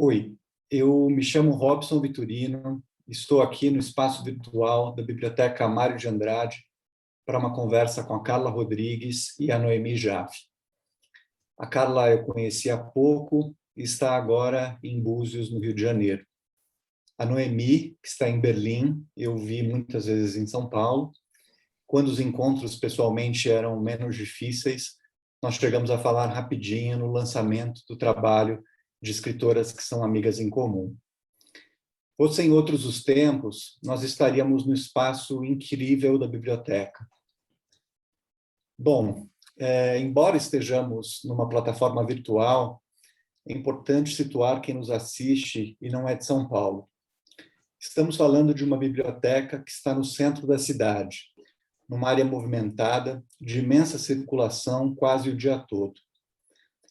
Oi, eu me chamo Robson Vitorino, estou aqui no espaço virtual da Biblioteca Mário de Andrade para uma conversa com a Carla Rodrigues e a Noemi Jaffe. A Carla eu conheci há pouco e está agora em Búzios, no Rio de Janeiro. A Noemi, que está em Berlim, eu vi muitas vezes em São Paulo. Quando os encontros pessoalmente eram menos difíceis, nós chegamos a falar rapidinho no lançamento do trabalho de escritoras que são amigas em comum. Fossem outros os tempos, nós estaríamos no espaço incrível da biblioteca. Bom, embora estejamos numa plataforma virtual, é importante situar quem nos assiste e não é de São Paulo. Estamos falando de uma biblioteca que está no centro da cidade, numa área movimentada, de imensa circulação quase o dia todo.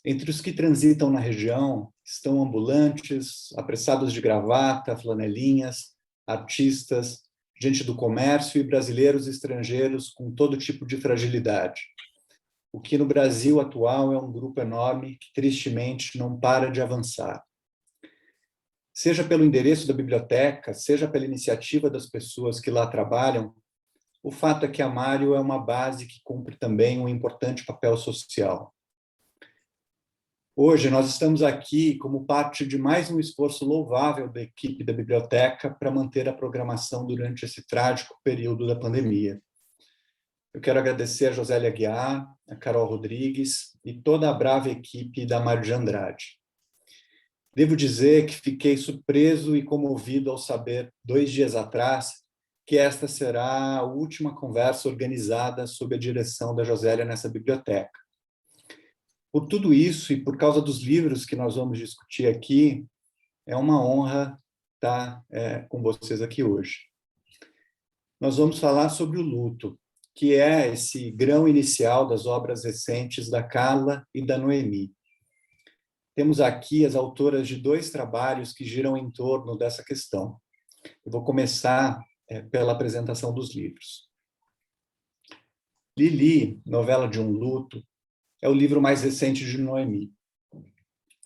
Entre os que transitam na região estão ambulantes, apressados de gravata, flanelinhas, artistas, gente do comércio e brasileiros e estrangeiros com todo tipo de fragilidade. O que no Brasil atual é um grupo enorme que tristemente não para de avançar. Seja pelo endereço da biblioteca, seja pela iniciativa das pessoas que lá trabalham, o fato é que a Mário é uma base que cumpre também um importante papel social. Hoje nós estamos aqui como parte de mais um esforço louvável da equipe da biblioteca para manter a programação durante esse trágico período da pandemia. Eu quero agradecer a Josélia Aguiar, a Carol Rodrigues e toda a brava equipe da Mário de Andrade. Devo dizer que fiquei surpreso e comovido ao saber, 2 dias atrás, que esta será a última conversa organizada sob a direção da Josélia nessa biblioteca. Por tudo isso e por causa dos livros que nós vamos discutir aqui, é uma honra estar com vocês aqui hoje. Nós vamos falar sobre o luto, que é esse grão inicial das obras recentes da Carla e da Noemi. Temos aqui as autoras de 2 trabalhos que giram em torno dessa questão. Eu vou começar pela apresentação dos livros. Lili, Novela de um Luto, é o livro mais recente de Noemi.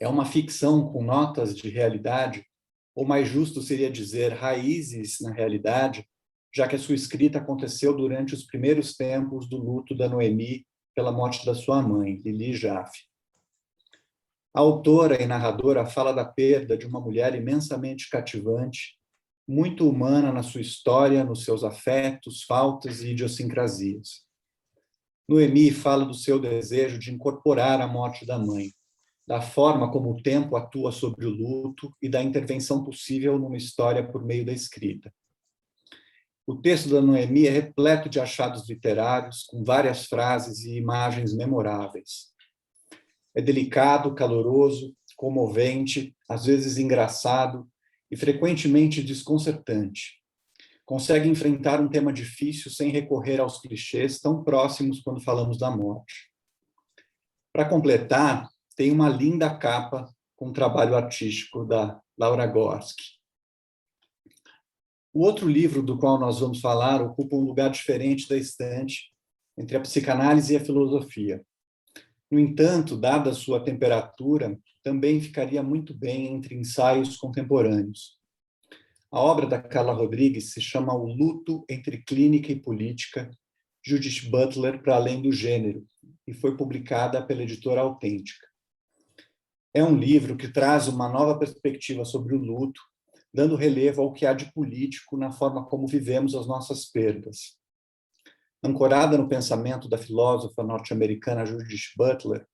É uma ficção com notas de realidade, ou mais justo seria dizer raízes na realidade, já que a sua escrita aconteceu durante os primeiros tempos do luto da Noemi pela morte da sua mãe, Lili Jaffe. A autora e narradora fala da perda de uma mulher imensamente cativante, muito humana na sua história, nos seus afetos, faltas e idiosincrasias. Noemi fala do seu desejo de incorporar a morte da mãe, da forma como o tempo atua sobre o luto e da intervenção possível numa história por meio da escrita. O texto da Noemi é repleto de achados literários, com várias frases e imagens memoráveis. É delicado, caloroso, comovente, às vezes engraçado e frequentemente desconcertante. Consegue enfrentar um tema difícil sem recorrer aos clichês tão próximos quando falamos da morte. Para completar, tem uma linda capa com o trabalho artístico da Laura Gorski. O outro livro do qual nós vamos falar ocupa um lugar diferente da estante entre a psicanálise e a filosofia. No entanto, dada a sua temperatura, também ficaria muito bem entre ensaios contemporâneos. A obra da Carla Rodrigues se chama O Luto entre Clínica e Política, Judith Butler para Além do Gênero, e foi publicada pela editora Autêntica. É um livro que traz uma nova perspectiva sobre o luto, dando relevo ao que há de político na forma como vivemos as nossas perdas. Ancorada no pensamento da filósofa norte-americana Judith Butler,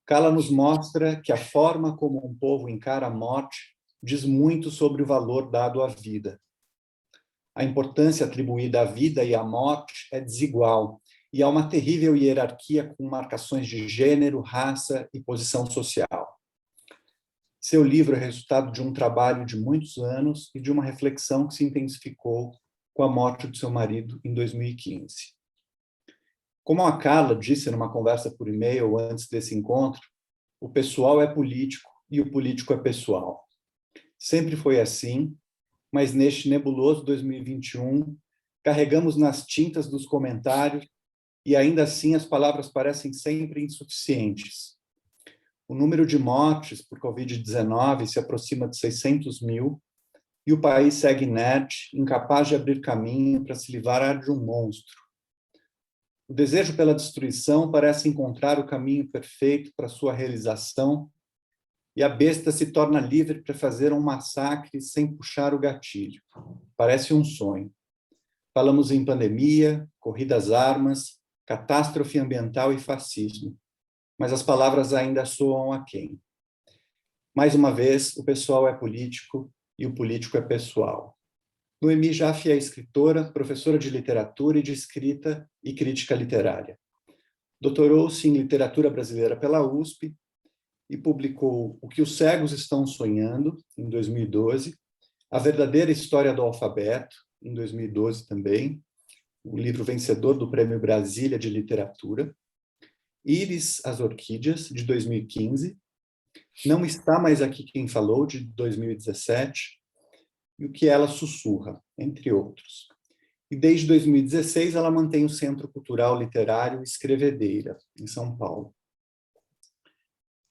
Carla nos mostra que a forma como um povo encara a morte diz muito sobre o valor dado à vida. A importância atribuída à vida e à morte é desigual, e há uma terrível hierarquia com marcações de gênero, raça e posição social. Seu livro é resultado de um trabalho de muitos anos e de uma reflexão que se intensificou com a morte de seu marido em 2015. Como a Carla disse numa conversa por e-mail antes desse encontro, o pessoal é político e o político é pessoal. Sempre foi assim, mas neste nebuloso 2021, carregamos nas tintas dos comentários e ainda assim as palavras parecem sempre insuficientes. o número de mortes por Covid-19 se aproxima de 600 mil e o país segue inerte, incapaz de abrir caminho para se livrar de um monstro. O desejo pela destruição parece encontrar o caminho perfeito para sua realização e a besta se torna livre para fazer um massacre sem puxar o gatilho. Parece um sonho. Falamos em pandemia, corrida às armas, catástrofe ambiental e fascismo, mas as palavras ainda soam aquém. Mais uma vez, o pessoal é político e o político é pessoal. Noemi Jaffe é escritora, professora de literatura e de escrita e crítica literária. Doutorou-se em literatura brasileira pela USP e publicou O que os cegos estão sonhando, em 2012, A verdadeira história do alfabeto, em 2012 também, o livro vencedor do Prêmio Brasília de Literatura, Íris, as Orquídeas, de 2015, Não Está Mais Aqui Quem Falou, de 2017, e O que Ela Sussurra, entre outros. E desde 2016 ela mantém o Centro Cultural Literário Escrevedeira, em São Paulo.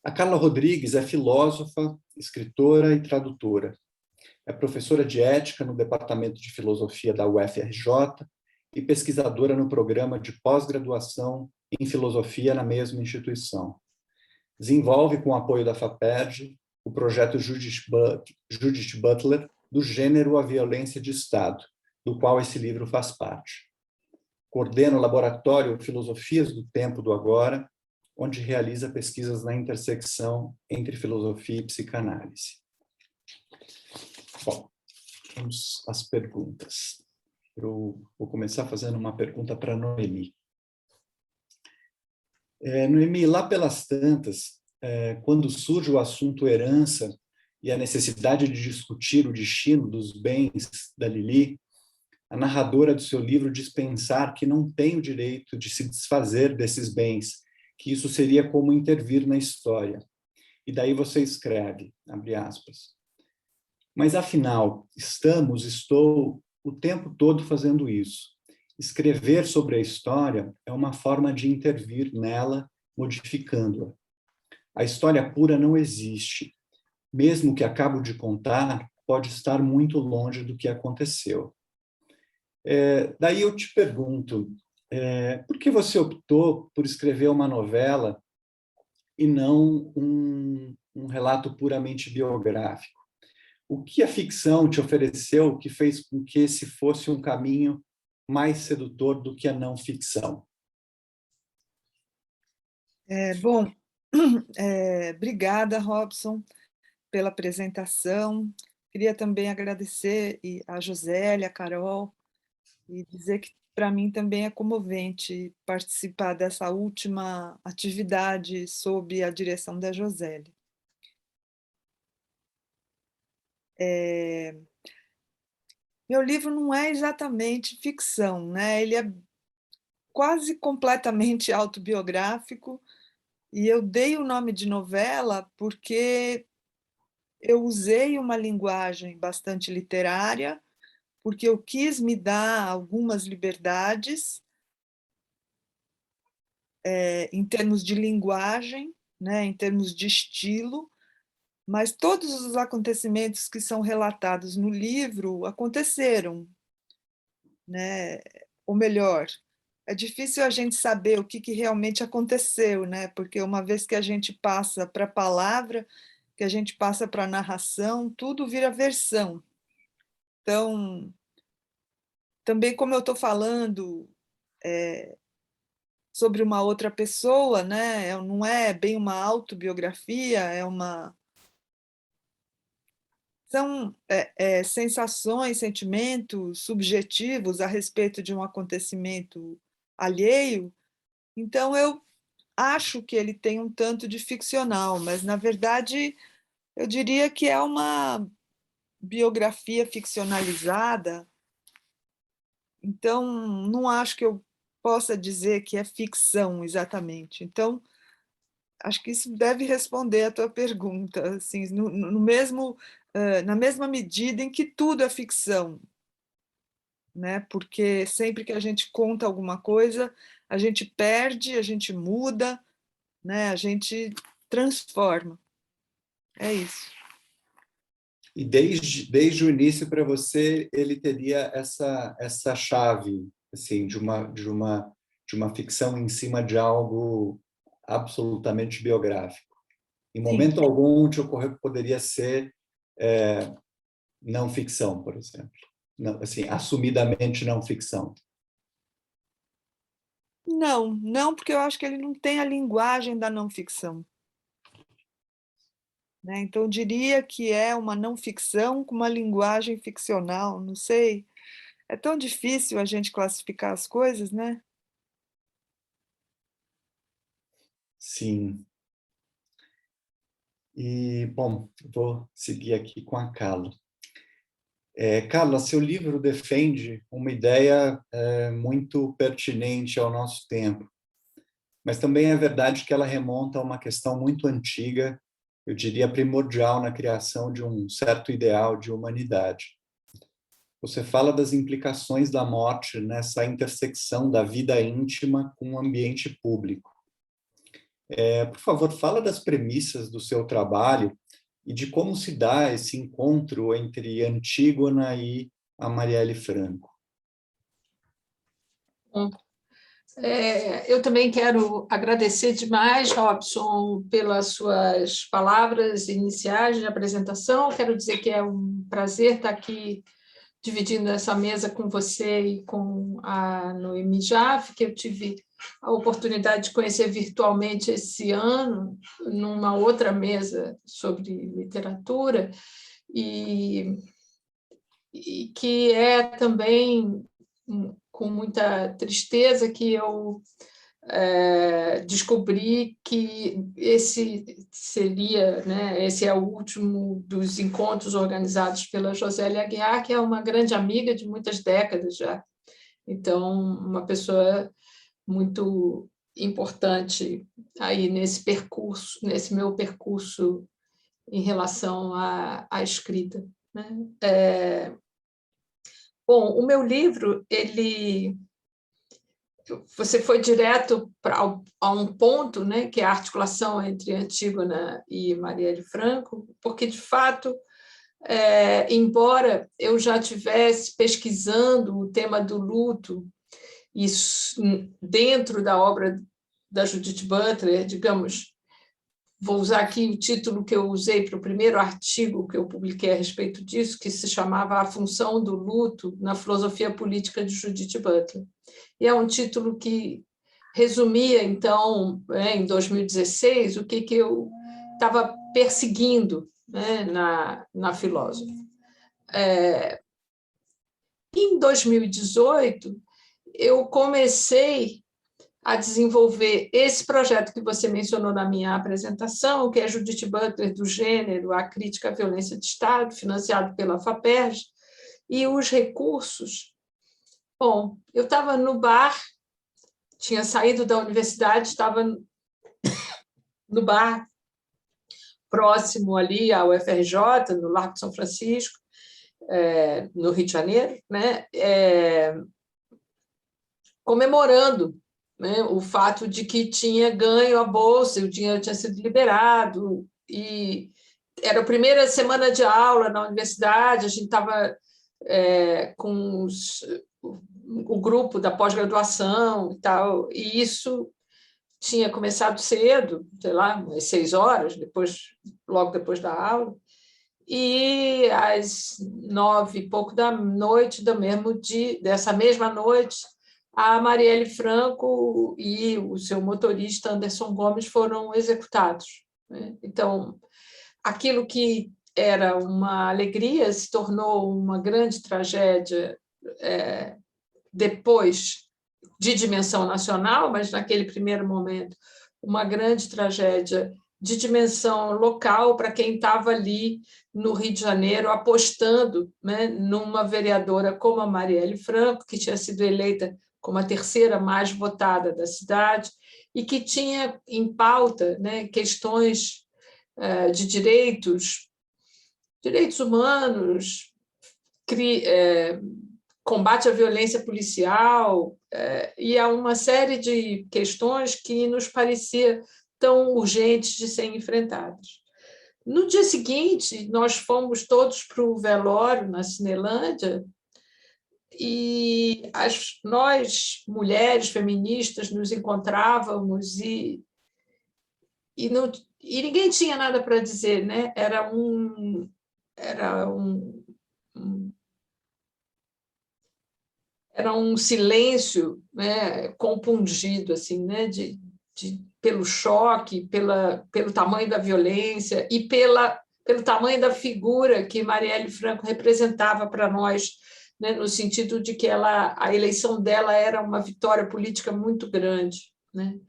A Carla Rodrigues é filósofa, escritora e tradutora. É professora de ética no Departamento de Filosofia da UFRJ e pesquisadora no programa de pós-graduação em filosofia na mesma instituição. Desenvolve, com o apoio da FAPERJ, o projeto Judith Butler, do gênero à violência de Estado, do qual esse livro faz parte. Coordena o laboratório Filosofias do Tempo do Agora, onde realiza pesquisas na intersecção entre filosofia e psicanálise. Bom, vamos às perguntas. Eu vou começar fazendo uma pergunta para a Noemi. Noemi, lá pelas tantas, quando surge o assunto herança e a necessidade de discutir o destino dos bens da Lili, a narradora do seu livro diz pensar que não tem o direito de se desfazer desses bens, que isso seria como intervir na história. E daí você escreve, abre aspas, mas afinal, estou o tempo todo fazendo isso. Escrever sobre a história é uma forma de intervir nela, modificando-a. A história pura não existe. Mesmo o que acabo de contar pode estar muito longe do que aconteceu. Daí eu te pergunto, por que você optou por escrever uma novela e não um relato puramente biográfico? O que a ficção te ofereceu que fez com que esse fosse um caminho mais sedutor do que a não ficção? Bom, obrigada, Robson, pela apresentação. Queria também agradecer a Josélia, a Carol, e dizer que para mim também é comovente participar dessa última atividade sob a direção da Josélia. Meu livro não é exatamente ficção, né? Ele é quase completamente autobiográfico, e eu dei o nome de novela porque eu usei uma linguagem bastante literária, porque eu quis me dar algumas liberdades em termos de linguagem, né, em termos de estilo, mas todos os acontecimentos que são relatados no livro aconteceram, né? Ou melhor, é difícil a gente saber o que realmente aconteceu, né? Porque uma vez que a gente passa para a palavra, que a gente passa para a narração, tudo vira versão. Então, também como eu estou falando sobre uma outra pessoa, né? Não é bem uma autobiografia, são sensações, sentimentos subjetivos a respeito de um acontecimento alheio. Então, eu acho que ele tem um tanto de ficcional, mas, na verdade, eu diria que é uma biografia ficcionalizada. Então, não acho que eu possa dizer que é ficção exatamente. Então, acho que isso deve responder a tua pergunta, assim, no mesmo, na mesma medida em que tudo é ficção, né? Porque sempre que a gente conta alguma coisa, a gente perde, a gente muda, né? A gente transforma. É isso. E desde o início, para você, ele teria essa chave, assim, de uma ficção em cima de algo absolutamente biográfico. Em Sim. momento algum te ocorreu que poderia ser não ficção, por exemplo. Não, assim, assumidamente não ficção. Não, não, porque eu acho que ele não tem a linguagem da não ficção, né? Então, eu diria que é uma não ficção com uma linguagem ficcional, não sei. É tão difícil a gente classificar as coisas, né? Sim. E, bom, vou seguir aqui com a Carla. Carla, seu livro defende uma ideia muito pertinente ao nosso tempo, mas também é verdade que ela remonta a uma questão muito antiga, eu diria primordial na criação de um certo ideal de humanidade. Você fala das implicações da morte nessa intersecção da vida íntima com o ambiente público. Por favor, fala das premissas do seu trabalho e de como se dá esse encontro entre Antígona e a Marielle Franco. Bom, eu também quero agradecer demais, Robson, pelas suas palavras iniciais de apresentação. Quero dizer que é um prazer estar aqui dividindo essa mesa com você e com a Noemi Jaffe, que eu tive a oportunidade de conhecer virtualmente esse ano, numa outra mesa sobre literatura, e que é também com muita tristeza que eu descobri que esse seria, né, esse é o último dos encontros organizados pela Josélia Aguiar, que é uma grande amiga de muitas décadas já. Então, uma pessoa muito importante aí nesse percurso, nesse meu percurso em relação à escrita, né? Bom, o meu livro, você foi direto a um ponto, né, que é a articulação entre Antígona e Marielle Franco, porque, de fato, embora eu já estivesse pesquisando o tema do luto, isso, dentro da obra da Judith Butler, digamos, vou usar aqui o título que eu usei para o primeiro artigo que eu publiquei a respeito disso, que se chamava A Função do Luto na Filosofia Política de Judith Butler. E é um título que resumia, então, em 2016, o que eu estava perseguindo, né, na filósofa. Em 2018, eu comecei a desenvolver esse projeto que você mencionou na minha apresentação, que é Judith Butler do Gênero, a Crítica à Violência de Estado, financiado pela FAPERJ, e os recursos. Bom, eu estava no bar, tinha saído da universidade, estava no bar próximo ali ao UFRJ, no Largo de São Francisco, no Rio de Janeiro, né? Comemorando, né, o fato de que tinha ganho a bolsa, o dinheiro tinha sido liberado, e era a primeira semana de aula na universidade, a gente estava com o grupo da pós-graduação e tal, e isso tinha começado cedo, sei lá, às 6 horas, logo depois da aula, e às 9 e pouco da noite, dessa mesma noite, a Marielle Franco e o seu motorista Anderson Gomes foram executados, né? Então, aquilo que era uma alegria se tornou uma grande tragédia depois de dimensão nacional, mas naquele primeiro momento, uma grande tragédia de dimensão local para quem estava ali no Rio de Janeiro apostando, né, numa vereadora como a Marielle Franco, que tinha sido eleita como a terceira mais votada da cidade e que tinha em pauta, né, questões de direitos humanos, combate à violência policial, e a uma série de questões que nos parecia tão urgentes de serem enfrentadas. No dia seguinte, nós fomos todos para o velório na Cinelândia e nós, mulheres feministas, nos encontrávamos e ninguém tinha nada para dizer, né? Era um silêncio, né, compungido, assim, né, pelo choque, pelo tamanho da violência e pelo tamanho da figura que Marielle Franco representava para nós, né, no sentido de que a eleição dela era uma vitória política muito grande, né?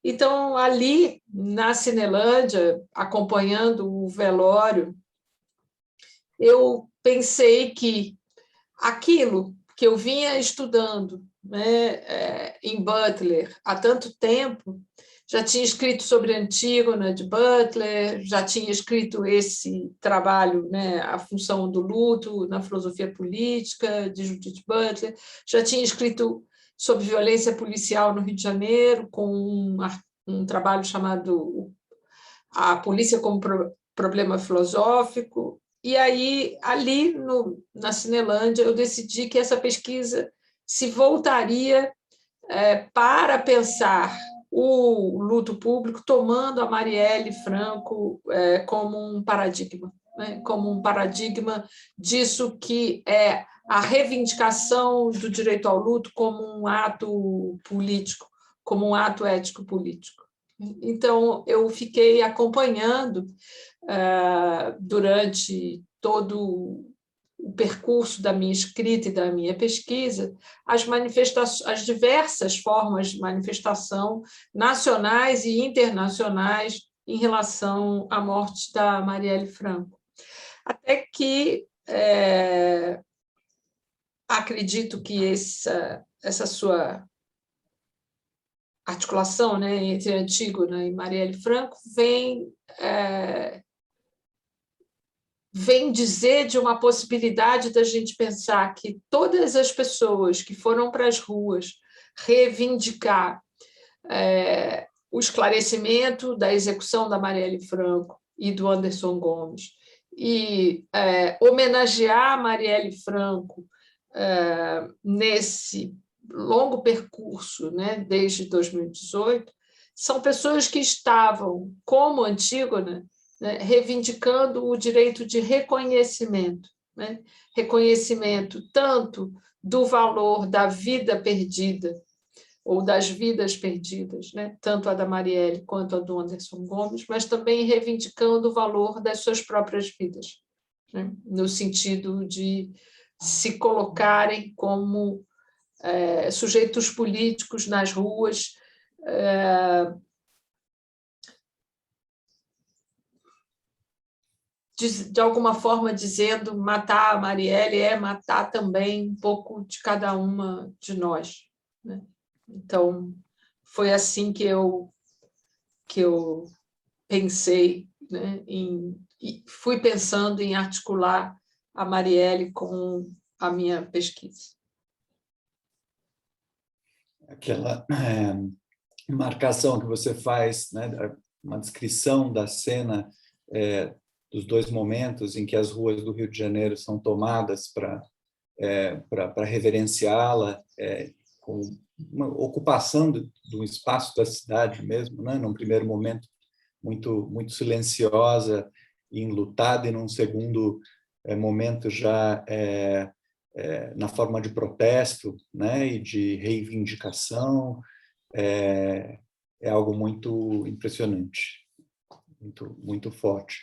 Então, ali, na Cinelândia, acompanhando o velório, eu pensei que aquilo que eu vinha estudando, né, em Butler há tanto tempo, já tinha escrito sobre Antígona de Butler, já tinha escrito esse trabalho, né, A Função do Luto na Filosofia Política, de Judith Butler, já tinha escrito sobre violência policial no Rio de Janeiro, com um trabalho chamado A Polícia como Problema Filosófico. E aí, ali na Cinelândia, eu decidi que essa pesquisa se voltaria para pensar o luto público, tomando a Marielle Franco como um paradigma, né? Como um paradigma disso que é a reivindicação do direito ao luto como um ato político, como um ato ético-político. Então, eu fiquei acompanhando durante todo o percurso da minha escrita e da minha pesquisa, as diversas formas de manifestação nacionais e internacionais em relação à morte da Marielle Franco. Até que acredito que essa sua articulação, né, entre Antígona e Marielle Franco vem dizer de uma possibilidade da gente pensar que todas as pessoas que foram para as ruas reivindicar o esclarecimento da execução da Marielle Franco e do Anderson Gomes e homenagear a Marielle Franco nesse longo percurso, né, desde 2018, são pessoas que estavam, como Antígona, né, reivindicando o direito de reconhecimento, né? Reconhecimento tanto do valor da vida perdida, ou das vidas perdidas, né? Tanto a da Marielle quanto a do Anderson Gomes, mas também reivindicando o valor das suas próprias vidas, né? No sentido de se colocarem como sujeitos políticos nas ruas, de alguma forma dizendo matar a Marielle é matar também um pouco de cada uma de nós, né? Então, foi assim que eu pensei, né, e fui pensando em articular a Marielle com a minha pesquisa. Aquela marcação que você faz, né, uma descrição da cena dos dois momentos em que as ruas do Rio de Janeiro são tomadas para reverenciá-la, com uma ocupação do espaço da cidade mesmo, né, num primeiro momento muito silenciosa e enlutada, e num segundo momento já na forma de protesto, né, e de reivindicação, é algo muito impressionante, muito forte.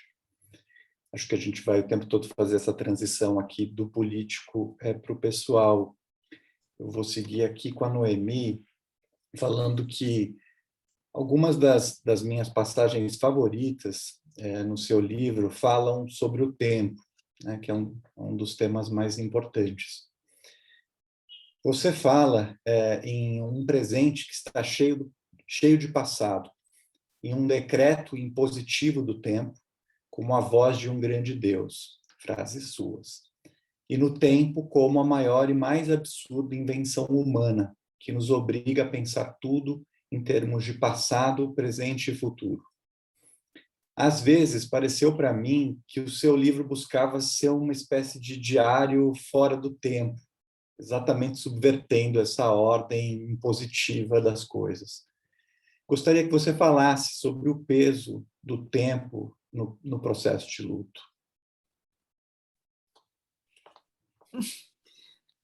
Acho que a gente vai o tempo todo fazer essa transição aqui do político para o pessoal. Eu vou seguir aqui com a Noemi, falando que algumas das minhas passagens favoritas no seu livro falam sobre o tempo, né, que é um dos temas mais importantes. Você fala em um presente que está cheio de passado, em um decreto impositivo do tempo, como a voz de um grande Deus, frases suas, e no tempo como a maior e mais absurda invenção humana, que nos obriga a pensar tudo em termos de passado, presente e futuro. Às vezes, pareceu para mim que o seu livro buscava ser uma espécie de diário fora do tempo, exatamente subvertendo essa ordem impositiva das coisas. Gostaria que você falasse sobre o peso do tempo no processo de luto.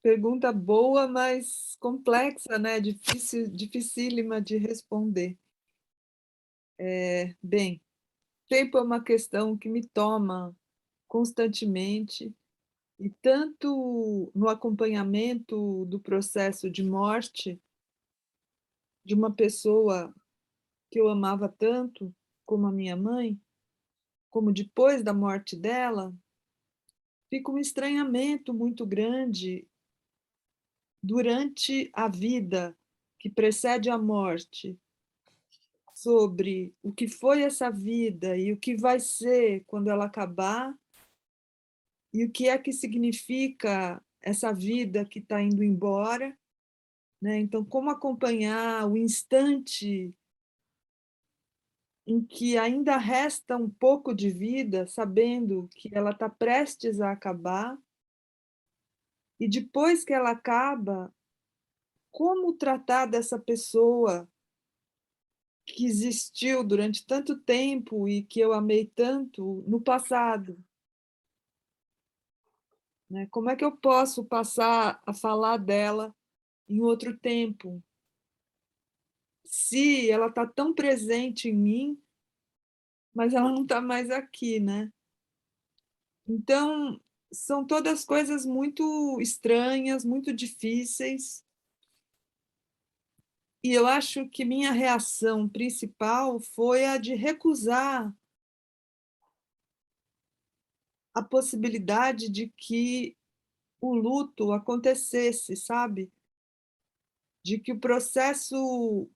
Pergunta boa, mas complexa, né? Dificílima de responder. Bem, tempo é uma questão que me toma constantemente, e tanto no acompanhamento do processo de morte de uma pessoa que eu amava tanto, como a minha mãe, como depois da morte dela, fica um estranhamento muito grande durante a vida que precede a morte, sobre o que foi essa vida e o que vai ser quando ela acabar, e o que é que significa essa vida que está indo embora, né? Então, como acompanhar o instante em que ainda resta um pouco de vida, sabendo que ela está prestes a acabar, e depois que ela acaba, como tratar dessa pessoa que existiu durante tanto tempo e que eu amei tanto no passado, né? Como é que eu posso passar a falar dela em outro tempo, se ela está tão presente em mim, mas ela não está mais aqui, né? Então, são todas coisas muito estranhas, muito difíceis, e eu acho que minha reação principal foi a de recusar a possibilidade de que o luto acontecesse, sabe? De que o processo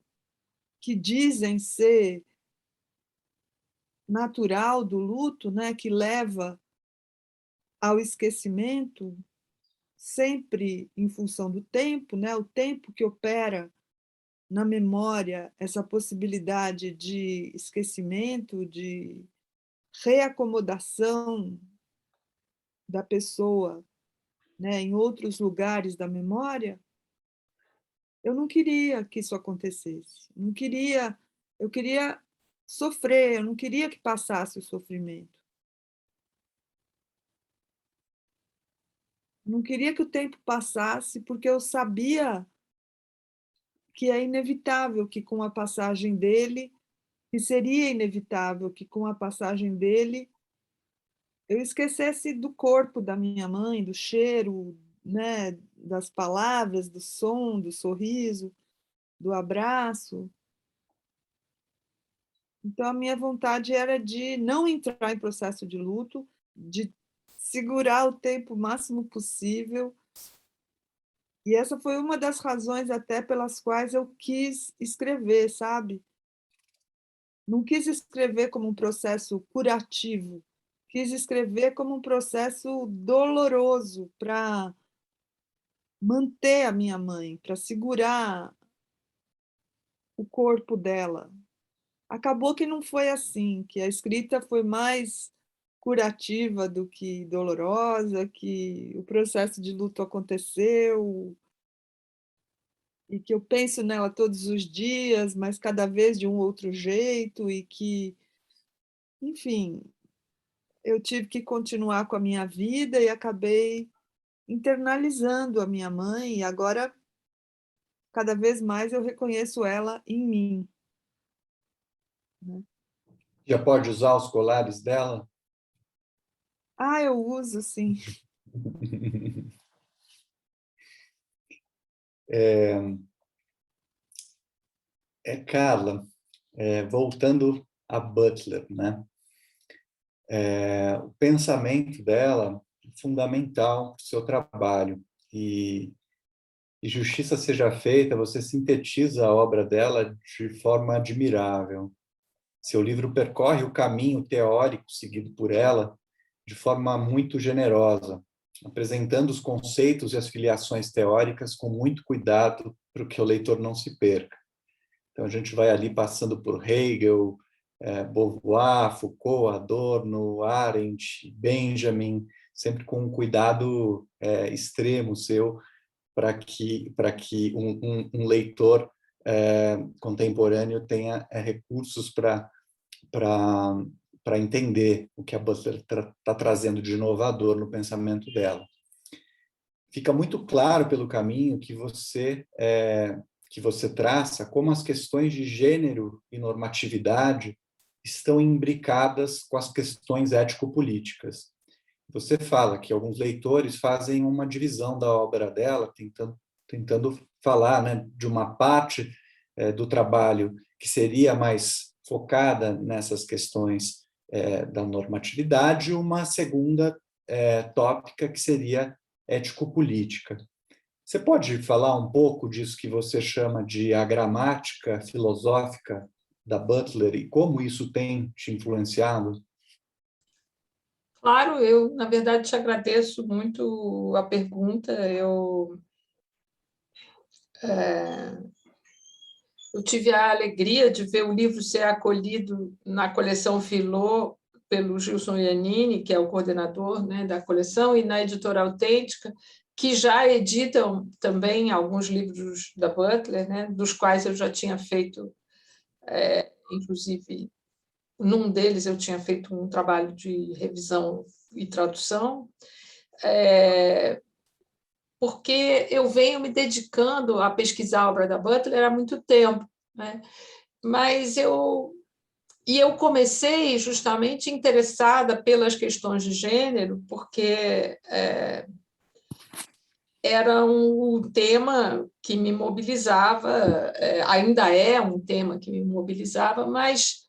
que dizem ser natural do luto, né, que leva ao esquecimento, sempre em função do tempo, né, o tempo que opera na memória essa possibilidade de esquecimento, de reacomodação da pessoa, né, em outros lugares da memória. Eu não queria que isso acontecesse. Não queria, eu queria sofrer, eu não queria que passasse o sofrimento. Não queria que o tempo passasse, porque eu sabia que é inevitável que com a passagem dele, que seria inevitável que com a passagem dele eu esquecesse do corpo da minha mãe, do cheiro, né, das palavras, do som, do sorriso, do abraço. Então, a minha vontade era de não entrar em processo de luto, de segurar o tempo o máximo possível. E essa foi uma das razões até pelas quais eu quis escrever, sabe? Não quis escrever como um processo curativo, quis escrever como um processo doloroso para manter a minha mãe, para segurar o corpo dela. Acabou que não foi assim, que a escrita foi mais curativa do que dolorosa, que o processo de luto aconteceu e que eu penso nela todos os dias, mas cada vez de um outro jeito, e que, enfim, eu tive que continuar com a minha vida e acabei internalizando a minha mãe, e agora cada vez mais eu reconheço ela em mim, né? Já pode usar os colares dela? Ah, eu uso, sim. Carla, voltando a Butler, né? O pensamento dela é fundamental para o seu trabalho, e justiça seja feita, você sintetiza a obra dela de forma admirável. Seu livro percorre o caminho teórico seguido por ela de forma muito generosa, apresentando os conceitos e as filiações teóricas com muito cuidado para que o leitor não se perca. Então, a gente vai ali passando por Hegel, Beauvoir, Foucault, Adorno, Arendt, Benjamin, sempre com um cuidado extremo seu, para que um leitor contemporâneo tenha recursos para entender o que a Butler está trazendo de inovador no pensamento dela. Fica muito claro pelo caminho que você traça como as questões de gênero e normatividade estão imbricadas com as questões ético-políticas. Você fala que alguns leitores fazem uma divisão da obra dela, tentando falar, né, de uma parte do trabalho que seria mais focada nessas questões da normatividade, e uma segunda tópica que seria ético-política. Você pode falar um pouco disso que você chama de a gramática filosófica da Butler e como isso tem te influenciado? Claro, eu, na verdade, te agradeço muito a pergunta. Eu tive a alegria de ver o livro ser acolhido na coleção Filô pelo Gilson Iannini, que é o coordenador, né, da coleção, e na Editora Autêntica, que já editam também alguns livros da Butler, né, dos quais eu já tinha feito, inclusive, num deles eu tinha feito um trabalho de revisão e tradução, porque eu venho me dedicando a pesquisar a obra da Butler há muito tempo, né? Mas eu comecei justamente interessada pelas questões de gênero, porque era um tema que me mobilizava, ainda é um tema que me mobilizava, mas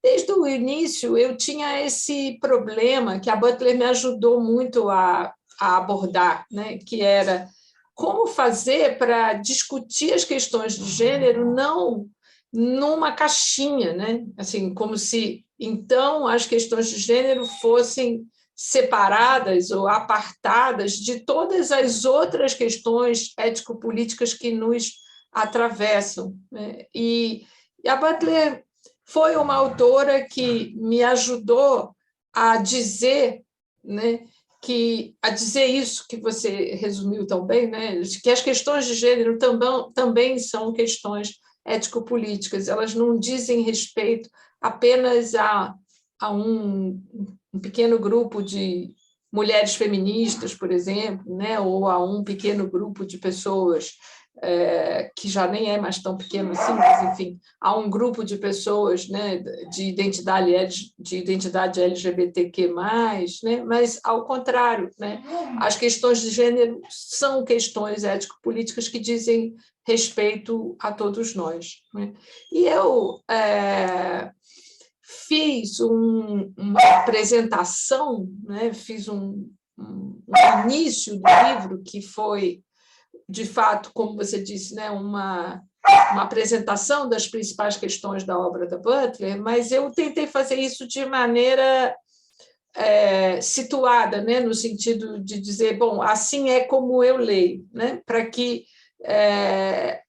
desde o início eu tinha esse problema que a Butler me ajudou muito a abordar, né? Que era como fazer para discutir as questões de gênero não numa caixinha, né? Assim, como se então as questões de gênero fossem separadas ou apartadas de todas as outras questões ético-políticas que nos atravessam, né? E a Butler foi uma autora que me ajudou a dizer, né, a dizer isso que você resumiu tão bem, né, que as questões de gênero também são questões ético-políticas, elas não dizem respeito apenas a um pequeno grupo de mulheres feministas, por exemplo, né, ou a um pequeno grupo de pessoas que já nem é mais tão pequeno assim, mas, enfim, há um grupo de pessoas, né, de identidade LGBTQ+, né, mas, ao contrário, né, as questões de gênero são questões ético-políticas que dizem respeito a todos nós, né? E eu fiz uma apresentação, né, fiz um início do livro que foi, de fato, como você disse, né, uma apresentação das principais questões da obra da Butler, mas eu tentei fazer isso de maneira situada, né, no sentido de dizer, bom, assim é como eu leio, né, para que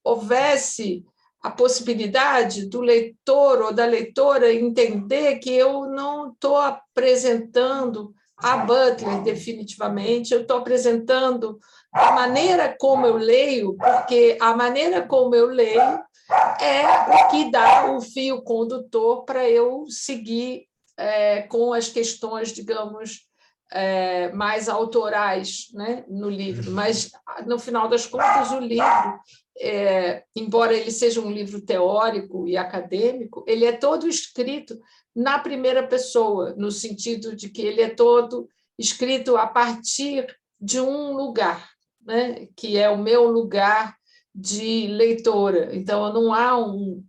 houvesse a possibilidade do leitor ou da leitora entender que eu não estou apresentando a Butler definitivamente, eu estou apresentando a maneira como eu leio, porque a maneira como eu leio é o que dá o fio condutor para eu seguir com as questões, digamos, mais autorais, né, no livro. Mas, no final das contas, o livro, embora ele seja um livro teórico e acadêmico, ele é todo escrito na primeira pessoa, no sentido de que ele é todo escrito a partir de um lugar, né, que é o meu lugar de leitora. Então, não há um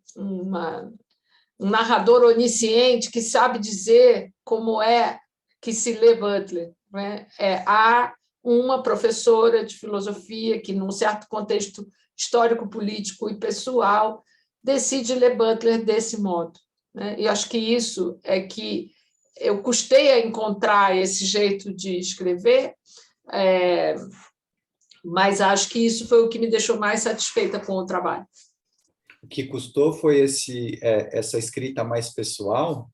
narrador onisciente que sabe dizer como é que se lê Butler, né? Há uma professora de filosofia que, num certo contexto histórico-político e pessoal, decide ler Butler desse modo, né? E acho que isso é que eu custei a encontrar esse jeito de escrever, mas acho que isso foi o que me deixou mais satisfeita com o trabalho. O que custou foi essa escrita mais pessoal?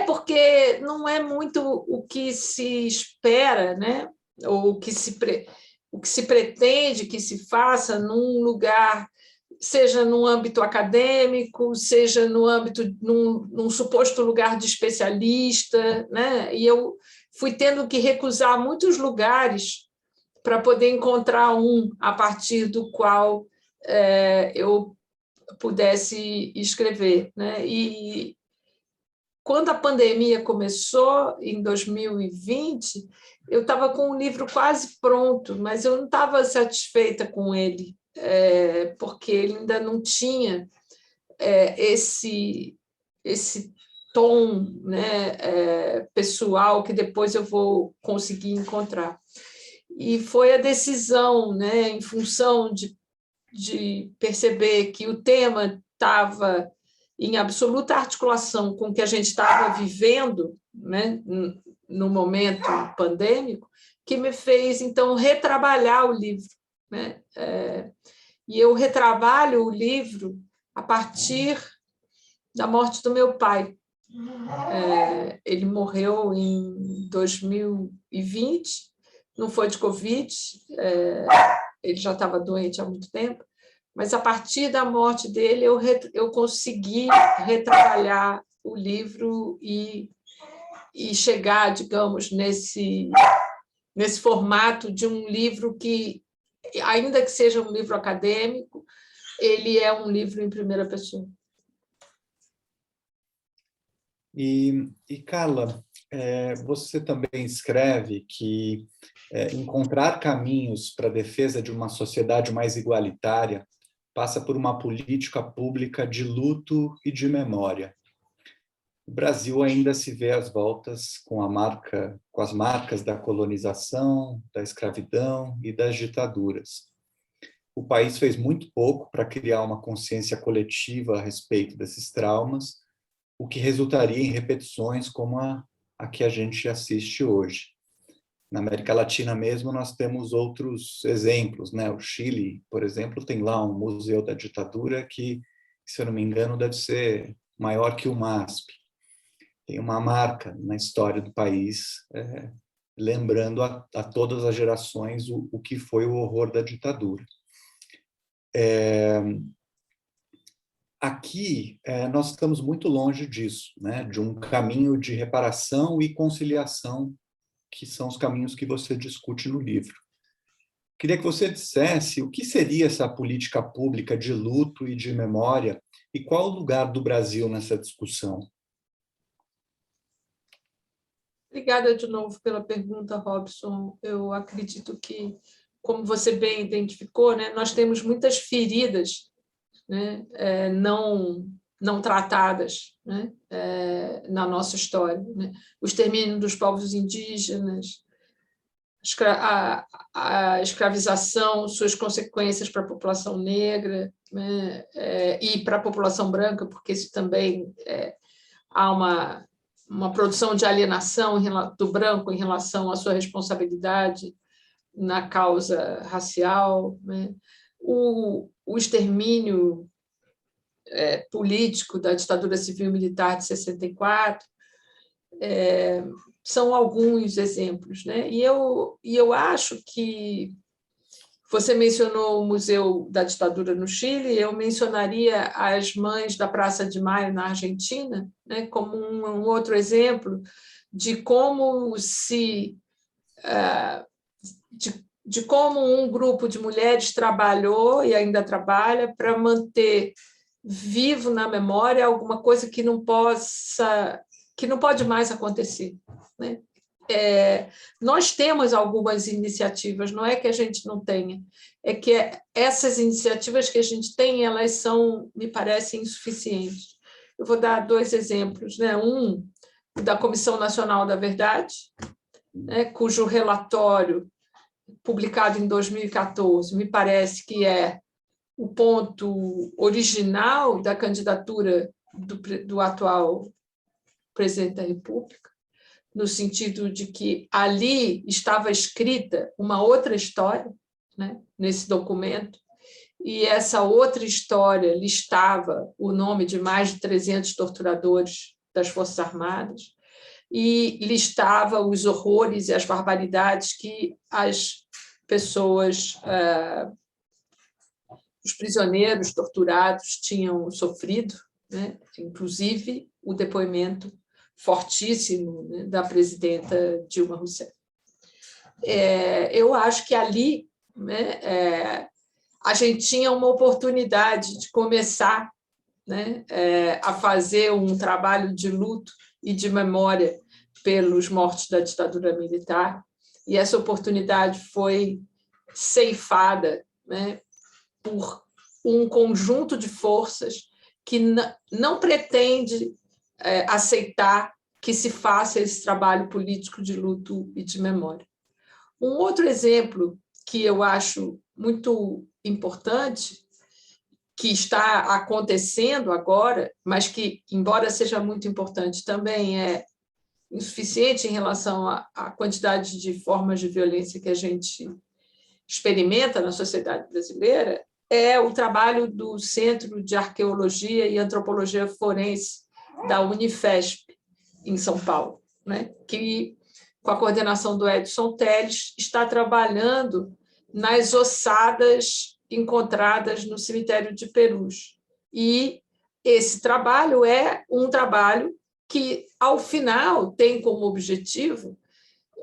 Porque não é muito o que se espera, né? Ou o que se pretende que se faça num lugar, seja no âmbito acadêmico, seja no âmbito, num suposto lugar de especialista, né? E eu fui tendo que recusar muitos lugares para poder encontrar um a partir do qual eu pudesse escrever, né? E quando a pandemia começou, em 2020, eu estava com o livro quase pronto, mas eu não estava satisfeita com ele, porque ele ainda não tinha esse tom, né, pessoal que depois eu vou conseguir encontrar. E foi a decisão, né, em função de perceber que o tema estava em absoluta articulação com o que a gente estava vivendo, né, no momento pandêmico, que me fez, então, retrabalhar o livro, né? E eu retrabalho o livro a partir da morte do meu pai. Ele morreu em 2020, não foi de Covid, ele já estava doente há muito tempo, mas a partir da morte dele eu consegui retrabalhar o livro e chegar, digamos, nesse formato de um livro que, ainda que seja um livro acadêmico, ele é um livro em primeira pessoa. E Carla, você também escreve que encontrar caminhos para a defesa de uma sociedade mais igualitária passa por uma política pública de luto e de memória. O Brasil ainda se vê às voltas com as marcas da colonização, da escravidão e das ditaduras. O país fez muito pouco para criar uma consciência coletiva a respeito desses traumas, o que resultaria em repetições como a que a gente assiste hoje. Na América Latina mesmo, nós temos outros exemplos, né? O Chile, por exemplo, tem lá um museu da ditadura que, se eu não me engano, deve ser maior que o MASP. Tem uma marca na história do país, lembrando a todas as gerações o que foi o horror da ditadura. Aqui, nós estamos muito longe disso, né? De um caminho de reparação e conciliação, que são os caminhos que você discute no livro. Queria que você dissesse o que seria essa política pública de luto e de memória e qual o lugar do Brasil nessa discussão. Obrigada de novo pela pergunta, Robson. Eu acredito que, como você bem identificou, né, nós temos muitas feridas, né, não tratadas, né, na nossa história, né? O extermínio dos povos indígenas, a escravização, suas consequências para a população negra, né, e para a população branca, porque isso também há uma produção de alienação do branco em relação à sua responsabilidade na causa racial, né? O extermínio político da ditadura civil-militar de 64, são alguns exemplos, né? E eu acho que você mencionou o Museu da Ditadura no Chile, eu mencionaria as Mães da Praça de Maio na Argentina, né, como um outro exemplo de como de como um grupo de mulheres trabalhou e ainda trabalha para manter vivo na memória alguma coisa que não pode mais acontecer, né? Nós temos algumas iniciativas, não é que a gente não tenha, é que essas iniciativas que a gente tem, elas são, me parecem, insuficientes. Eu vou dar 2 exemplos, né? Um, da Comissão Nacional da Verdade, né, cujo relatório, publicado em 2014, me parece que é o ponto original da candidatura do atual presidente da República, no sentido de que ali estava escrita uma outra história, né, nesse documento, e essa outra história listava o nome de mais de 300 torturadores das Forças Armadas e listava os horrores e as barbaridades que as pessoas, os prisioneiros torturados tinham sofrido, né? Inclusive o depoimento fortíssimo, né, da presidenta Dilma Rousseff. Eu acho que ali, né, a gente tinha uma oportunidade de começar, né, a fazer um trabalho de luto e de memória pelos mortos da ditadura militar, e essa oportunidade foi ceifada, né, por um conjunto de forças que não pretende aceitar que se faça esse trabalho político de luto e de memória. Um outro exemplo que eu acho muito importante, que está acontecendo agora, mas que, embora seja muito importante, também é insuficiente em relação à quantidade de formas de violência que a gente experimenta na sociedade brasileira, é o trabalho do Centro de Arqueologia e Antropologia Forense da Unifesp, em São Paulo, né? Que, com a coordenação do Edson Telles, está trabalhando nas ossadas encontradas no cemitério de Perus. E esse trabalho é um trabalho que, ao final, tem como objetivo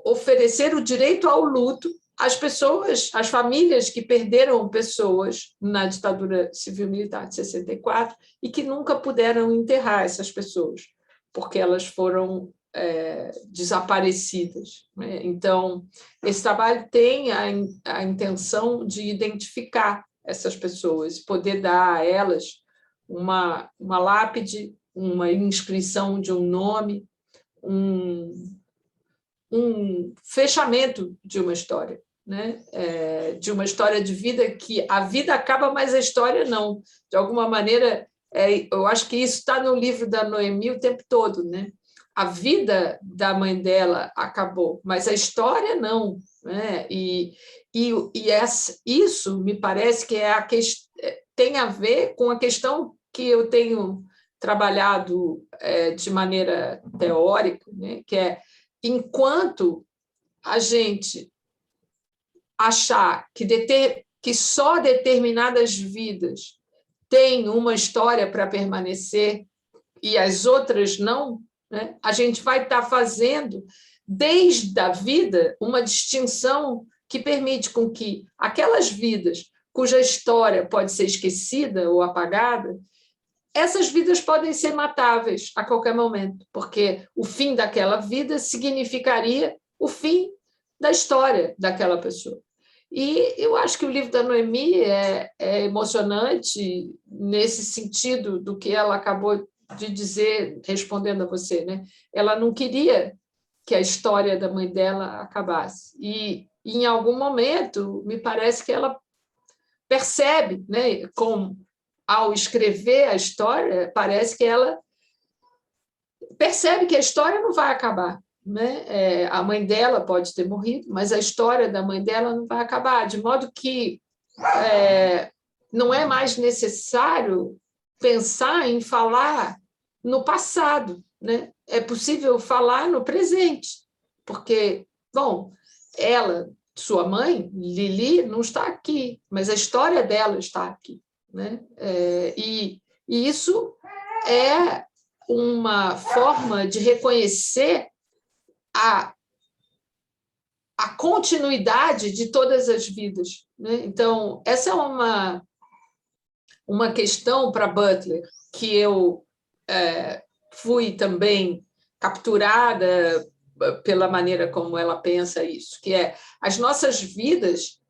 oferecer o direito ao luto às pessoas, às famílias que perderam pessoas na ditadura civil-militar de 64 e que nunca puderam enterrar essas pessoas, porque elas foram desaparecidas, né? Então, esse trabalho tem a intenção de identificar essas pessoas, poder dar a elas uma lápide, uma inscrição de um nome, um fechamento de uma história, né? De uma história de vida que a vida acaba, mas a história não. De alguma maneira, eu acho que isso está no livro da Noemi o tempo todo, né? A vida da mãe dela acabou, mas a história não, né? Isso me parece que tem a ver com a questão que eu tenho trabalhado de maneira teórica, né? Que é, enquanto a gente achar que só determinadas vidas têm uma história para permanecer e as outras não, né? A gente vai estar fazendo, desde a vida, uma distinção que permite com que aquelas vidas cuja história pode ser esquecida ou apagada, essas vidas podem ser matáveis a qualquer momento, porque o fim daquela vida significaria o fim da história daquela pessoa. E eu acho que o livro da Noemi é emocionante nesse sentido do que ela acabou de dizer, respondendo a você, né? Ela não queria que a história da mãe dela acabasse. E, em algum momento, me parece que ela percebe, né, ao escrever a história, parece que ela percebe que a história não vai acabar, né? A mãe dela pode ter morrido, mas a história da mãe dela não vai acabar, de modo que não é mais necessário pensar em falar no passado, né? É possível falar no presente, porque, bom, ela, sua mãe, Lili, não está aqui, mas a história dela está aqui, né? E isso é uma forma de reconhecer a continuidade de todas as vidas, né? Então, essa é uma questão para Butler, que eu fui também capturada pela maneira como ela pensa isso, que é as nossas vidas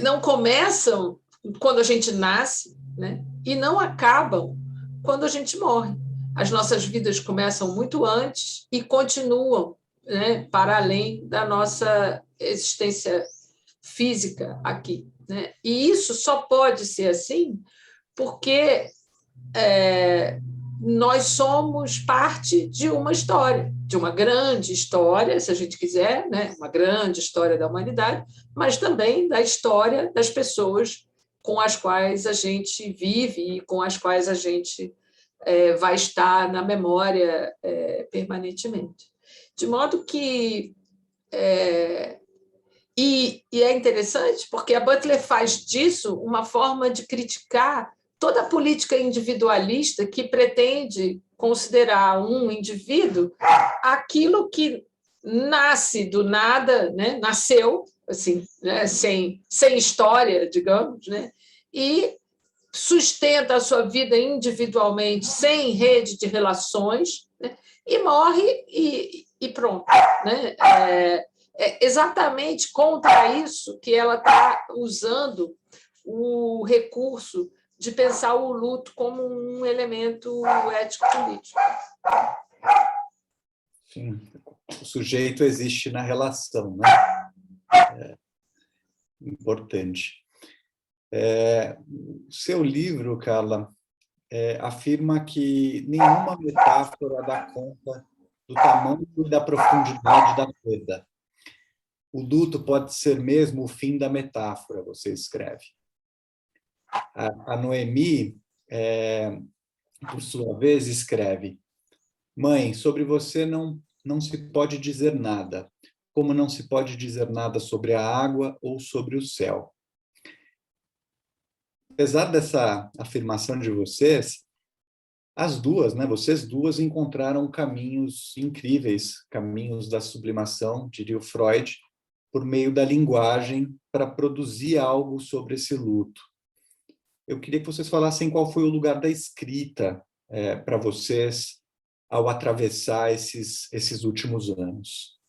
não começam quando a gente nasce, né? E não acabam quando a gente morre. As nossas vidas começam muito antes e continuam, né, para além da nossa existência física aqui, né? E isso só pode ser assim porque nós somos parte de uma história, de uma grande história, se a gente quiser, né? Uma grande história da humanidade, mas também da história das pessoas com as quais a gente vive e com as quais a gente vai estar na memória permanentemente. De modo que... E é interessante porque a Butler faz disso uma forma de criticar toda a política individualista que pretende considerar um indivíduo aquilo que nasce do nada, né? Nasceu assim, né? sem história, digamos, né? E sustenta a sua vida individualmente, sem rede de relações, né? E morre e pronto. Né? É exatamente contra isso que ela está usando o recurso de pensar o luto como um elemento ético-político. Sim, o sujeito existe na relação, né? É importante. O seu livro, Carla, afirma que nenhuma metáfora dá conta do tamanho e da profundidade da perda. O luto pode ser mesmo o fim da metáfora, você escreve. A Noemi, por sua vez, escreve: Mãe, sobre você não se pode dizer nada, como não se pode dizer nada sobre a água ou sobre o céu. Apesar dessa afirmação de vocês, as duas, né, vocês duas encontraram caminhos incríveis, caminhos da sublimação, diria o Freud, por meio da linguagem para produzir algo sobre esse luto. Eu queria que vocês falassem qual foi o lugar da escrita para vocês ao atravessar esses últimos anos.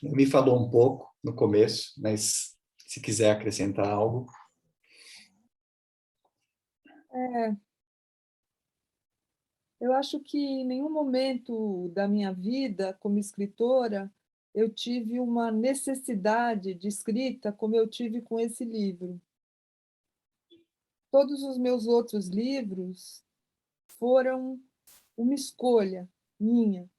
Me falou um pouco no começo, mas se quiser acrescentar algo. Eu acho que em nenhum momento da minha vida como escritora eu tive uma necessidade de escrita como eu tive com esse livro. Todos os meus outros livros foram uma escolha minha.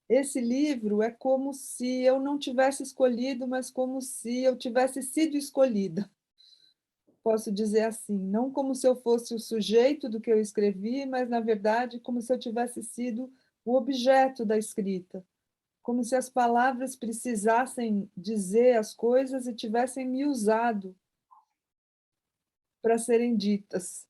Esse livro é como se eu não tivesse escolhido, mas como se eu tivesse sido escolhida. Posso dizer assim, não como se eu fosse o sujeito do que eu escrevi, mas, na verdade, como se eu tivesse sido o objeto da escrita, como se as palavras precisassem dizer as coisas e tivessem me usado para serem ditas,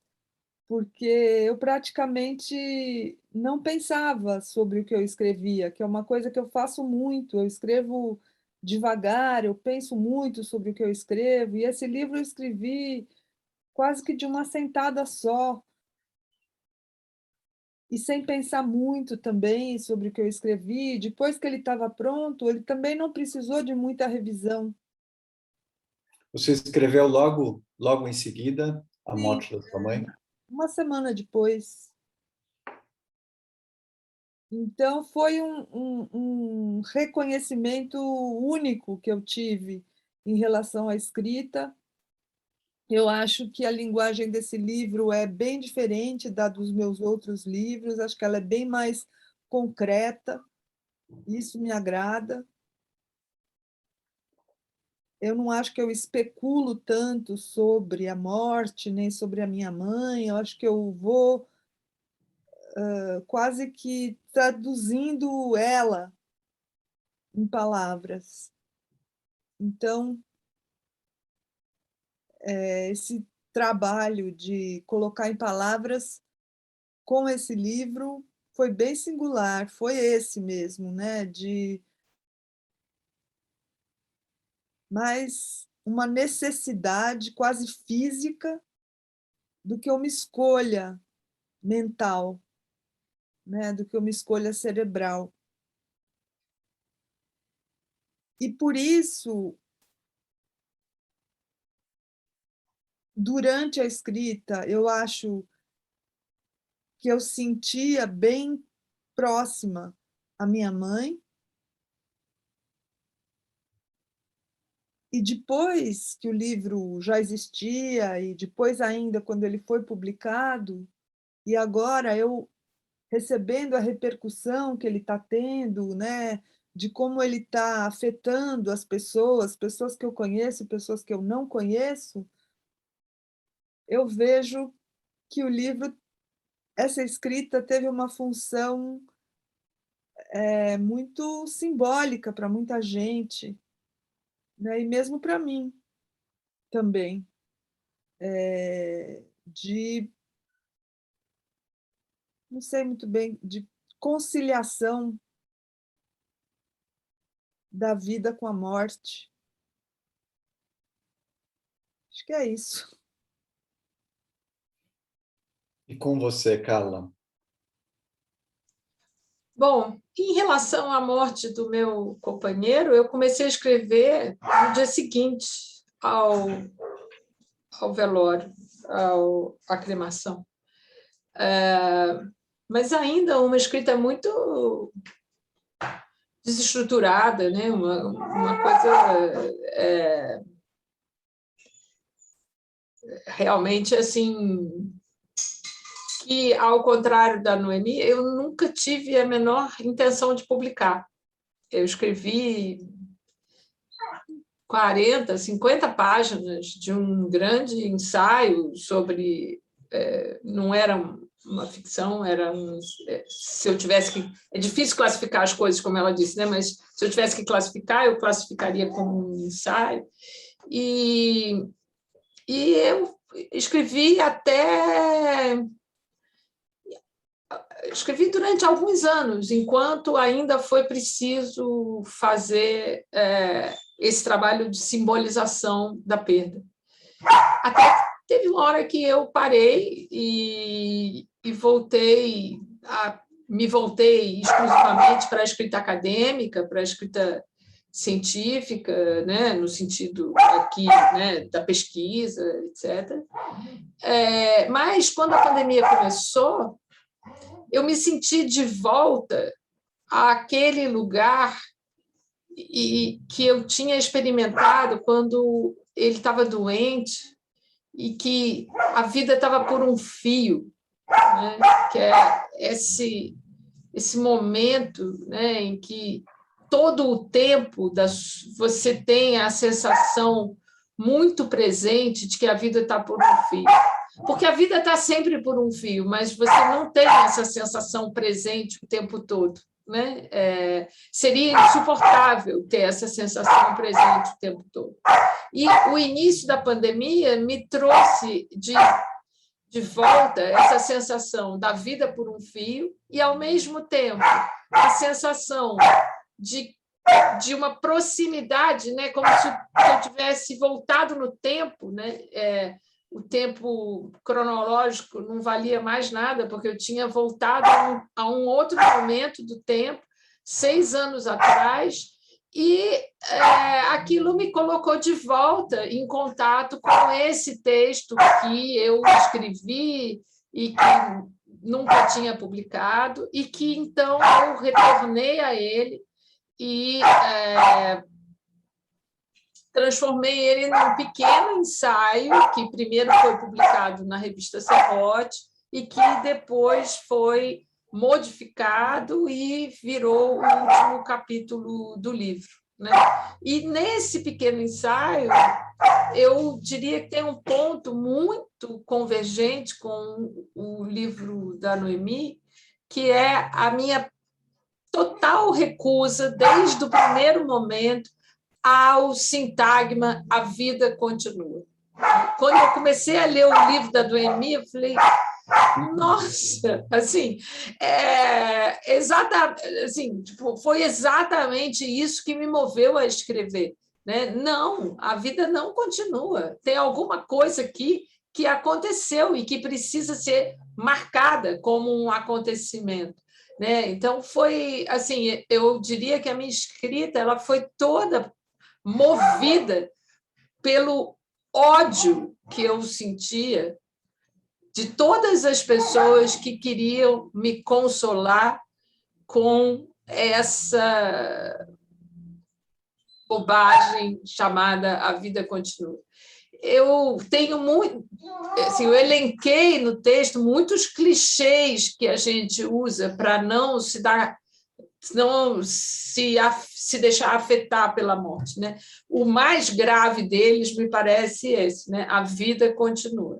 porque eu praticamente não pensava sobre o que eu escrevia, que é uma coisa que eu faço muito, eu escrevo devagar, eu penso muito sobre o que eu escrevo, e esse livro eu escrevi quase que de uma sentada só, e sem pensar muito também sobre o que eu escrevi. Depois que ele estava pronto, ele também não precisou de muita revisão. Você escreveu logo em seguida a Sim, morte da sua mãe? uma semana depois. Então, foi um reconhecimento único que eu tive em relação à escrita. Eu acho que a linguagem desse livro é bem diferente da dos meus outros livros, acho que ela é bem mais concreta, isso me agrada. Eu não acho que eu especulo tanto sobre a morte, nem sobre a minha mãe, eu acho que eu vou quase que traduzindo ela em palavras. Então, esse trabalho de colocar em palavras com esse livro foi bem singular, foi esse mesmo, né? De mais uma necessidade quase física do que uma escolha mental, né? Do que uma escolha cerebral. E por isso, durante a escrita, eu acho que eu sentia bem próxima a minha mãe. E depois que o livro já existia, e depois ainda quando ele foi publicado, E agora eu recebendo a repercussão que ele está tendo, né, de como ele está afetando as pessoas, pessoas que eu conheço, pessoas que eu não conheço, eu vejo que o livro, essa escrita teve uma função muito simbólica para muita gente, né, e mesmo para mim também, de, não sei muito bem, de conciliação da vida com a morte. Acho que é isso. E com você, Carla? Bom, em relação à morte do meu companheiro, eu comecei a escrever no dia seguinte ao velório, à cremação. Mas ainda uma escrita muito desestruturada, né? Uma coisa realmente assim, que, ao contrário da Noemi, eu nunca tive a menor intenção de publicar. Eu escrevi 40, 50 páginas de um grande ensaio sobre... não era uma ficção, era se eu tivesse que... É difícil classificar as coisas, como ela disse, né? Mas se eu tivesse que classificar, eu classificaria como um ensaio. E eu escrevi durante alguns anos, enquanto ainda foi preciso fazer esse trabalho de simbolização da perda. Até que teve uma hora que eu parei e me voltei exclusivamente para a escrita acadêmica, para a escrita científica, né, no sentido aqui, né, da pesquisa, etc. Mas, quando a pandemia começou, eu me senti de volta àquele lugar que eu tinha experimentado quando ele estava doente e que a vida estava por um fio, né? Que é esse momento, né, em que todo o tempo você tem a sensação muito presente de que a vida está por um fio. Porque a vida está sempre por um fio, mas você não tem essa sensação presente o tempo todo, né? Seria insuportável ter essa sensação presente o tempo todo. E o início da pandemia me trouxe de volta essa sensação da vida por um fio e, ao mesmo tempo, a sensação de uma proximidade, né? Como se eu tivesse voltado no tempo, né? O tempo cronológico não valia mais nada, porque eu tinha voltado a um outro momento do tempo, 6 anos atrás, e aquilo me colocou de volta em contato com esse texto que eu escrevi e que nunca tinha publicado, e que, então, eu retornei a ele e transformei ele num pequeno ensaio, que primeiro foi publicado na revista Serrote e que depois foi modificado e virou o último capítulo do livro, né? E nesse pequeno ensaio, eu diria que tem um ponto muito convergente com o livro da Noemi, que é a minha total recusa, desde o primeiro momento, ao sintagma "a vida continua". Quando eu comecei a ler o livro da Noemi, eu falei, nossa, assim, foi exatamente isso que me moveu a escrever, né? Não, a vida não continua. Tem alguma coisa aqui que aconteceu e que precisa ser marcada como um acontecimento, né? Então, foi assim, eu diria que a minha escrita ela foi toda movida pelo ódio que eu sentia de todas as pessoas que queriam me consolar com essa bobagem chamada "a vida continua". eu tenho muito, assim, eu elenquei no texto muitos clichês que a gente usa para não se dar, não se deixar afetar pela morte, né? O mais grave deles me parece esse, né? A vida continua.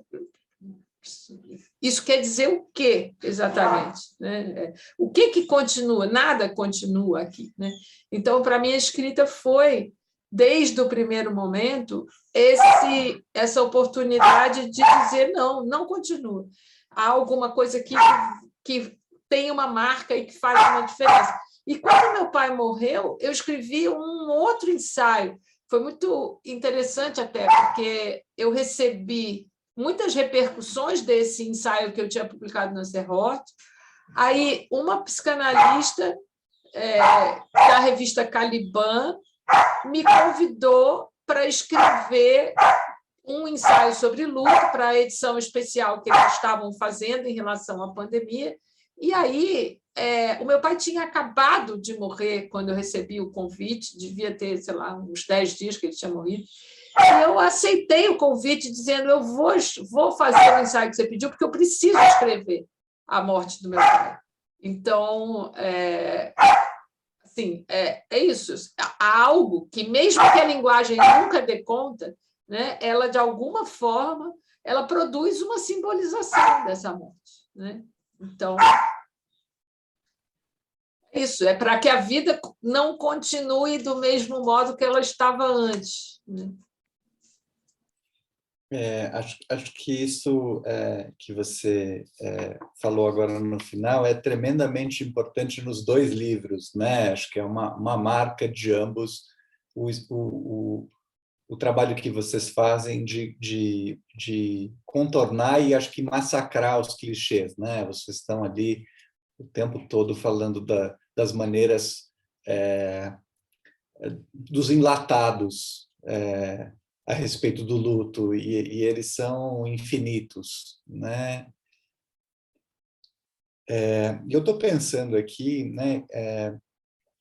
Isso quer dizer o quê, exatamente? Né? O que continua? Nada continua aqui. Né? Então, para mim, a escrita foi, desde o primeiro momento, essa oportunidade de dizer não, não continua. Há alguma coisa aqui que tem uma marca e que faz uma diferença. E quando meu pai morreu, eu escrevi um outro ensaio. Foi muito interessante até, porque eu recebi muitas repercussões desse ensaio que eu tinha publicado na Serrote. Aí, uma psicanalista da revista Caliban me convidou para escrever um ensaio sobre luto para a edição especial que eles estavam fazendo em relação à pandemia. E aí, o meu pai tinha acabado de morrer quando eu recebi o convite, devia ter, sei lá, uns 10 dias que ele tinha morrido. E eu aceitei o convite, dizendo: eu vou fazer o ensaio que você pediu, porque eu preciso escrever a morte do meu pai. Então, assim, é isso. Há algo que, mesmo que a linguagem nunca dê conta, né, ela, de alguma forma, ela produz uma simbolização dessa morte. Né? Então, isso é para que a vida não continue do mesmo modo que ela estava antes. Né? Acho que isso que você falou agora no final é tremendamente importante nos dois livros, né? Acho que é uma marca de ambos o trabalho que vocês fazem de contornar e acho que massacrar os clichês, né? Vocês estão ali o tempo todo falando das maneiras dos enlatados a respeito do luto, e eles são infinitos, né? E eu estou pensando aqui, né,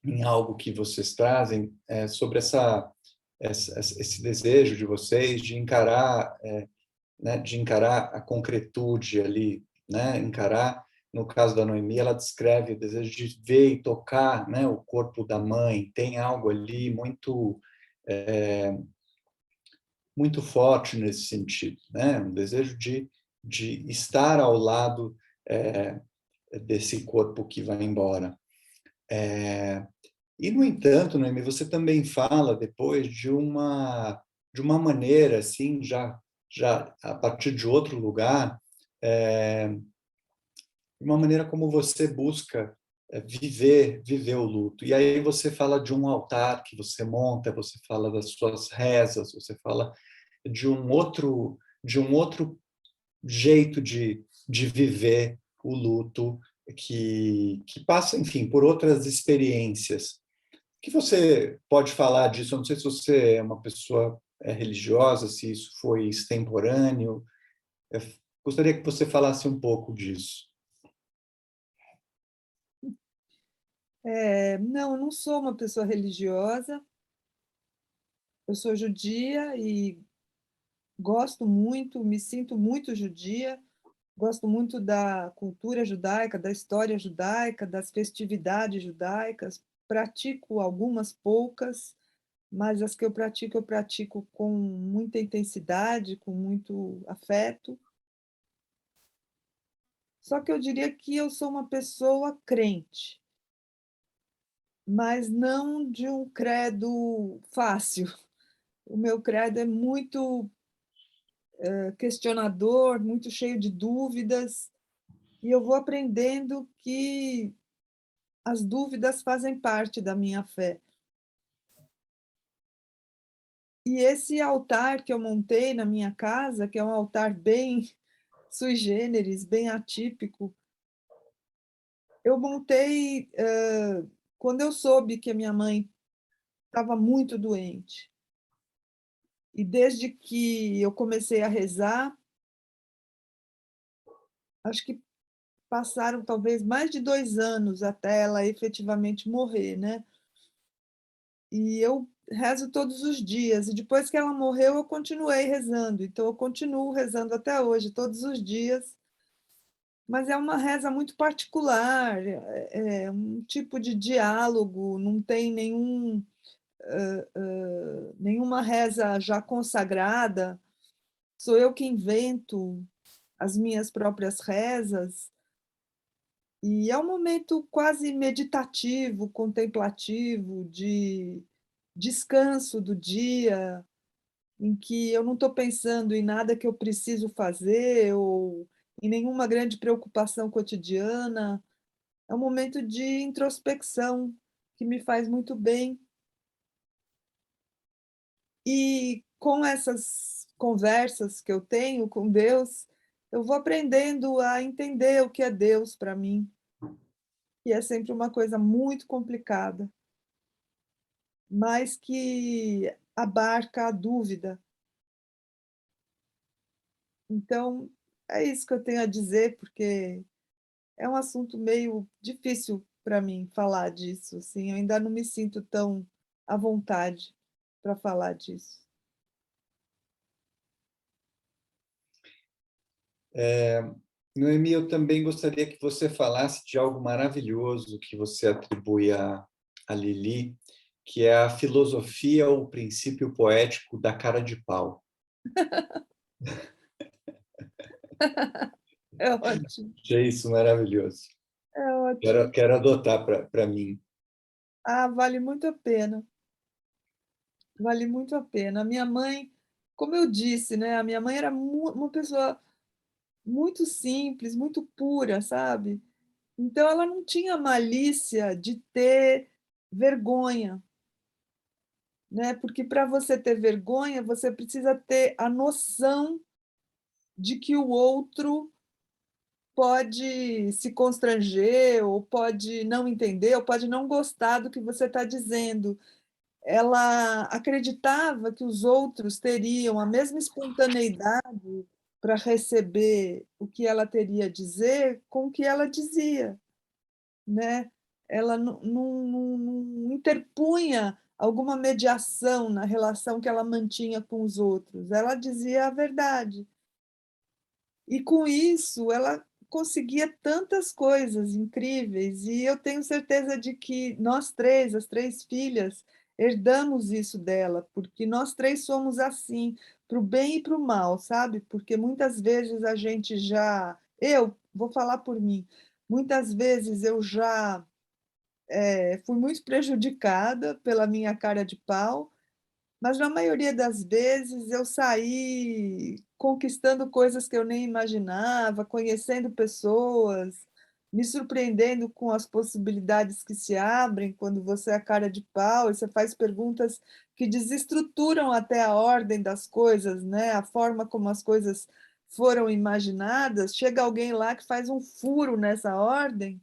em algo que vocês trazem sobre esse desejo de vocês de encarar, né, de encarar a concretude ali, né, encarar. No caso da Noemi, ela descreve o desejo de ver e tocar, né, o corpo da mãe. Tem algo ali muito forte nesse sentido, né? Um desejo de estar ao lado desse corpo que vai embora. E, no entanto, Noemi, você também fala depois de uma maneira, assim, já a partir de outro lugar, uma maneira como você busca viver o luto. E aí você fala de um altar que você monta, você fala das suas rezas, você fala de um outro jeito de viver o luto que passa, enfim, por outras experiências. O que você pode falar disso? Eu não sei se você é uma pessoa religiosa, se isso foi extemporâneo. Eu gostaria que você falasse um pouco disso. Não, eu não sou uma pessoa religiosa. Eu sou judia e gosto muito, me sinto muito judia, gosto muito da cultura judaica, da história judaica, das festividades judaicas. Pratico algumas poucas, mas as que eu pratico com muita intensidade, com muito afeto. Só que eu diria que eu sou uma pessoa crente, mas não de um credo fácil. O meu credo é muito questionador, muito cheio de dúvidas, e eu vou aprendendo que as dúvidas fazem parte da minha fé. E esse altar que eu montei na minha casa, que é um altar bem sui generis, bem atípico, eu montei quando eu soube que a minha mãe estava muito doente. E desde que eu comecei a rezar, acho que passaram talvez mais de 2 anos até ela efetivamente morrer, né? E eu rezo todos os dias. E depois que ela morreu, eu continuei rezando. Então, eu continuo rezando até hoje, todos os dias. Mas é uma reza muito particular, é um tipo de diálogo, não tem nenhuma reza já consagrada. Sou eu que invento as minhas próprias rezas. E é um momento quase meditativo, contemplativo, de descanso do dia, em que eu não estou pensando em nada que eu preciso fazer ou em nenhuma grande preocupação cotidiana. É um momento de introspecção que me faz muito bem. E com essas conversas que eu tenho com Deus, eu vou aprendendo a entender o que é Deus para mim, que é sempre uma coisa muito complicada, mas que abarca a dúvida. Então, é isso que eu tenho a dizer, porque é um assunto meio difícil para mim falar disso, assim, eu ainda não me sinto tão à vontade para falar disso. Noemi, eu também gostaria que você falasse de algo maravilhoso que você atribui a Lili, que é a filosofia ou o princípio poético da cara de pau. É ótimo, Achei isso maravilhoso. é ótimo. Quero adotar para mim. Ah, vale muito a pena, vale muito a pena. A minha mãe, como eu disse, né, a minha mãe era uma pessoa muito simples, muito pura, sabe? Então ela não tinha malícia de ter vergonha, né? Porque para você ter vergonha, você precisa ter a noção de que o outro pode se constranger, ou pode não entender, ou pode não gostar do que você está dizendo. Ela acreditava que os outros teriam a mesma espontaneidade para receber o que ela teria a dizer com o que ela dizia, né? Ela não interpunha alguma mediação na relação que ela mantinha com os outros. Ela dizia a verdade. E com isso, ela conseguia tantas coisas incríveis. E eu tenho certeza de que nós três, as três filhas, herdamos isso dela, porque nós três somos assim, para o bem e para o mal, sabe? Porque muitas vezes a gente já. Eu vou falar por mim. Muitas vezes eu já fui muito prejudicada pela minha cara de pau, mas na maioria das vezes eu saí conquistando coisas que eu nem imaginava, conhecendo pessoas, me surpreendendo com as possibilidades que se abrem quando você é cara de pau e você faz perguntas que desestruturam até a ordem das coisas, né? A forma como as coisas foram imaginadas. Chega alguém lá que faz um furo nessa ordem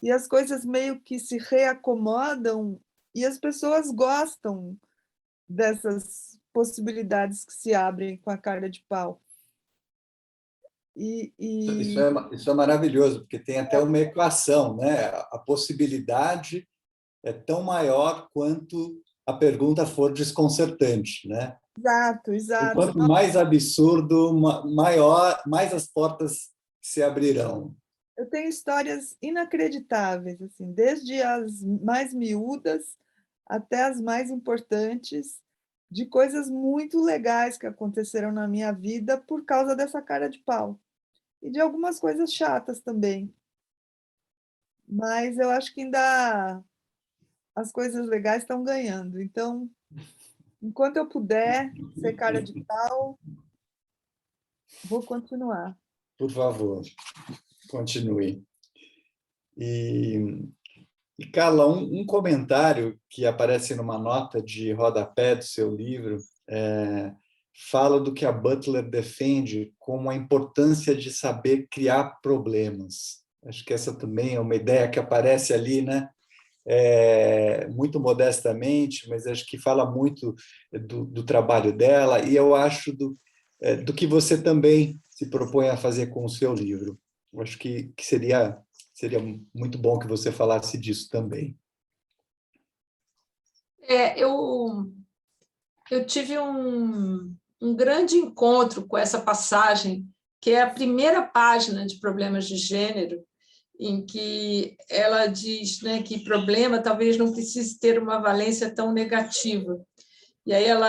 e as coisas meio que se reacomodam e as pessoas gostam dessas possibilidades que se abrem com a cara de pau. E, Isso e isso é maravilhoso, porque tem até uma equação, né? A possibilidade é tão maior quanto a pergunta for desconcertante, né? exato, E exato. quanto mais absurdo, maior, mais as portas se abrirão. Eu tenho histórias inacreditáveis, assim, desde as mais miúdas até as mais importantes, de coisas muito legais que aconteceram na minha vida por causa dessa cara de pau. E de algumas coisas chatas também. Mas eu acho que ainda as coisas legais estão ganhando. Então, enquanto eu puder ser cara de pau, vou continuar. Por favor, continue. E, Carla, um comentário que aparece numa nota de rodapé do seu livro fala do que a Butler defende como a importância de saber criar problemas. Acho que essa também é uma ideia que aparece ali, né? Muito modestamente, mas acho que fala muito do trabalho dela, e eu acho do que você também se propõe a fazer com o seu livro. Eu acho que seria muito bom que você falasse disso também. Eu Eu tive um grande encontro com essa passagem, que é a primeira página de Problemas de Gênero, em que ela diz, né, que problema talvez não precise ter uma valência tão negativa. E aí eu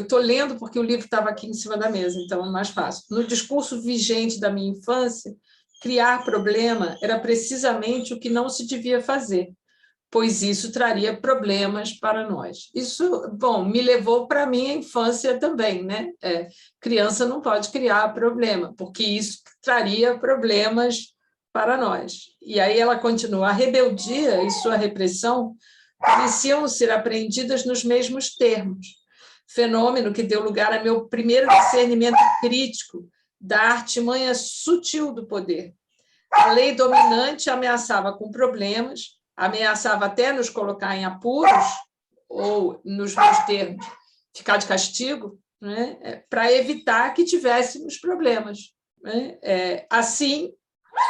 estou lendo porque o livro estava aqui em cima da mesa, então é mais fácil. No discurso vigente da minha infância, criar problema era precisamente o que não se devia fazer, pois isso traria problemas para nós. Isso, bom, me levou para a minha infância também, né? Criança não pode criar problema, porque isso traria problemas para nós. E aí ela continua: a rebeldia e sua repressão pareciam ser apreendidas nos mesmos termos, fenômeno que deu lugar a meu primeiro discernimento crítico da artimanha sutil do poder. A lei dominante ameaçava com problemas, ameaçava até nos colocar em apuros, ou, nos meus termos, ficar de castigo, né, para evitar que tivéssemos problemas. Né? Assim,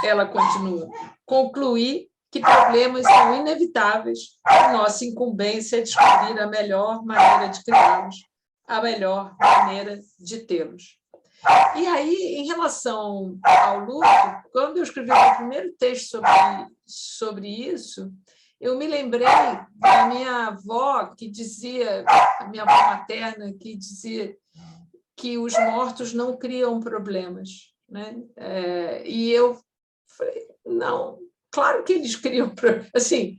ela continua, concluí que problemas são inevitáveis, e nossa incumbência é descobrir a melhor maneira de criá-los, a melhor maneira de tê-los. E aí, em relação ao luto, quando eu escrevi o meu primeiro texto sobre isso, eu me lembrei da minha avó, que dizia, a minha avó materna, que dizia que os mortos não criam problemas. Né? E eu falei, não, claro que eles criam problemas. Assim,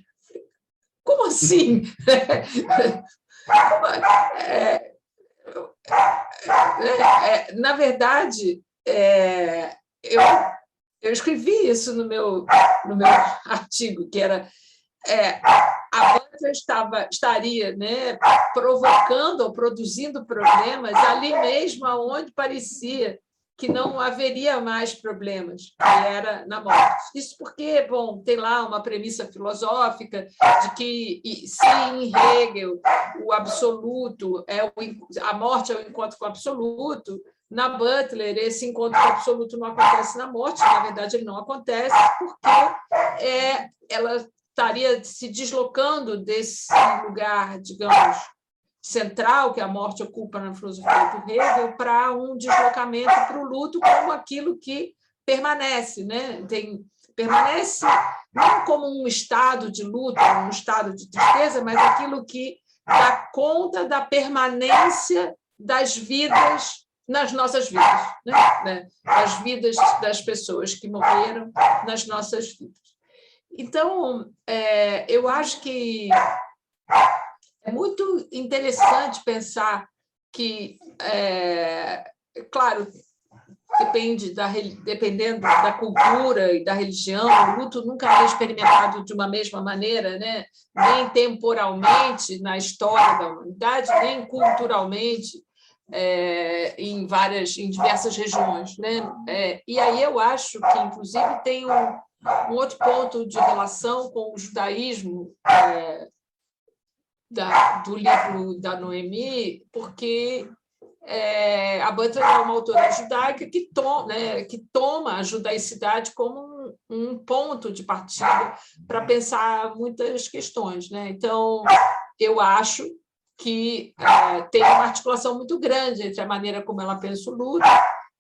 como assim? Na verdade, eu escrevi isso no meu artigo, que era a Butler estaria, né, provocando ou produzindo problemas ali mesmo onde parecia que não haveria mais problemas, que era na morte. Isso porque, bom, tem lá uma premissa filosófica de que, se em Hegel o absoluto a morte é o encontro com o absoluto, na Butler esse encontro com o absoluto não acontece na morte, na verdade ele não acontece porque ela estaria se deslocando desse lugar, digamos, central que a morte ocupa na filosofia do Hegel para um deslocamento para o luto como aquilo que permanece, né? Permanece não como um estado de luto, um estado de tristeza, mas aquilo que dá conta da permanência das vidas nas nossas vidas, né? As vidas das pessoas que morreram nas nossas vidas. Então, eu acho que é muito interessante pensar que, claro, dependendo da cultura e da religião, o luto nunca é experimentado de uma mesma maneira, né? Nem temporalmente na história da humanidade, nem culturalmente em diversas regiões, né? E aí eu acho que, inclusive, tem um outro ponto de relação com o judaísmo do livro da Noemi, porque a Butler é uma autora judaica que toma a judaicidade como um ponto de partida para pensar muitas questões. Né? Então, eu acho que tem uma articulação muito grande entre a maneira como ela pensa o luto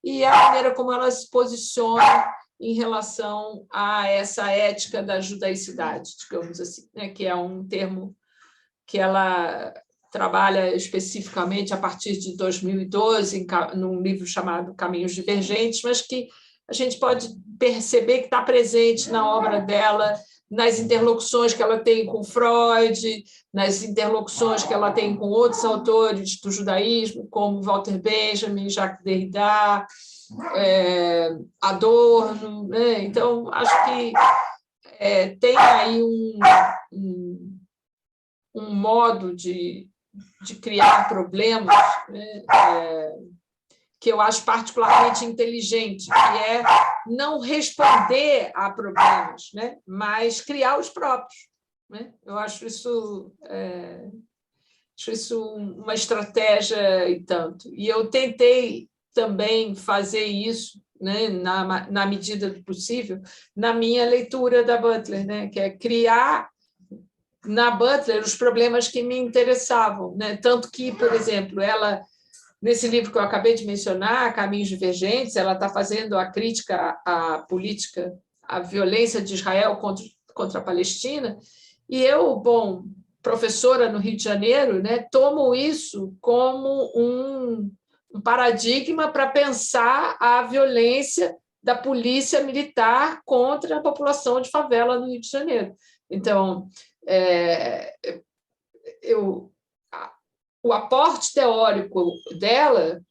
e a maneira como ela se posiciona em relação a essa ética da judaicidade, digamos assim, né? Que é um termo que ela trabalha especificamente a partir de 2012, num livro chamado Caminhos Divergentes, mas que a gente pode perceber que está presente na obra dela, nas interlocuções que ela tem com Freud, nas interlocuções que ela tem com outros autores do judaísmo, como Walter Benjamin, Jacques Derrida, Adorno. Né? Então, acho que tem aí um modo de criar problemas, né, que eu acho particularmente inteligente, que é não responder a problemas, né, mas criar os próprios. Né? Eu acho isso uma estratégia e tanto. E eu tentei também fazer isso, né, na medida do possível, na minha leitura da Butler, né, que é criar na Butler os problemas que me interessavam, né? Tanto que, por exemplo, ela, nesse livro que eu acabei de mencionar, Caminhos Divergentes, ela está fazendo a crítica à política, à violência de Israel contra a Palestina, e eu, bom, professora no Rio de Janeiro, né, tomo isso como um paradigma para pensar a violência da polícia militar contra a população de favela no Rio de Janeiro. Então, o aporte teórico dela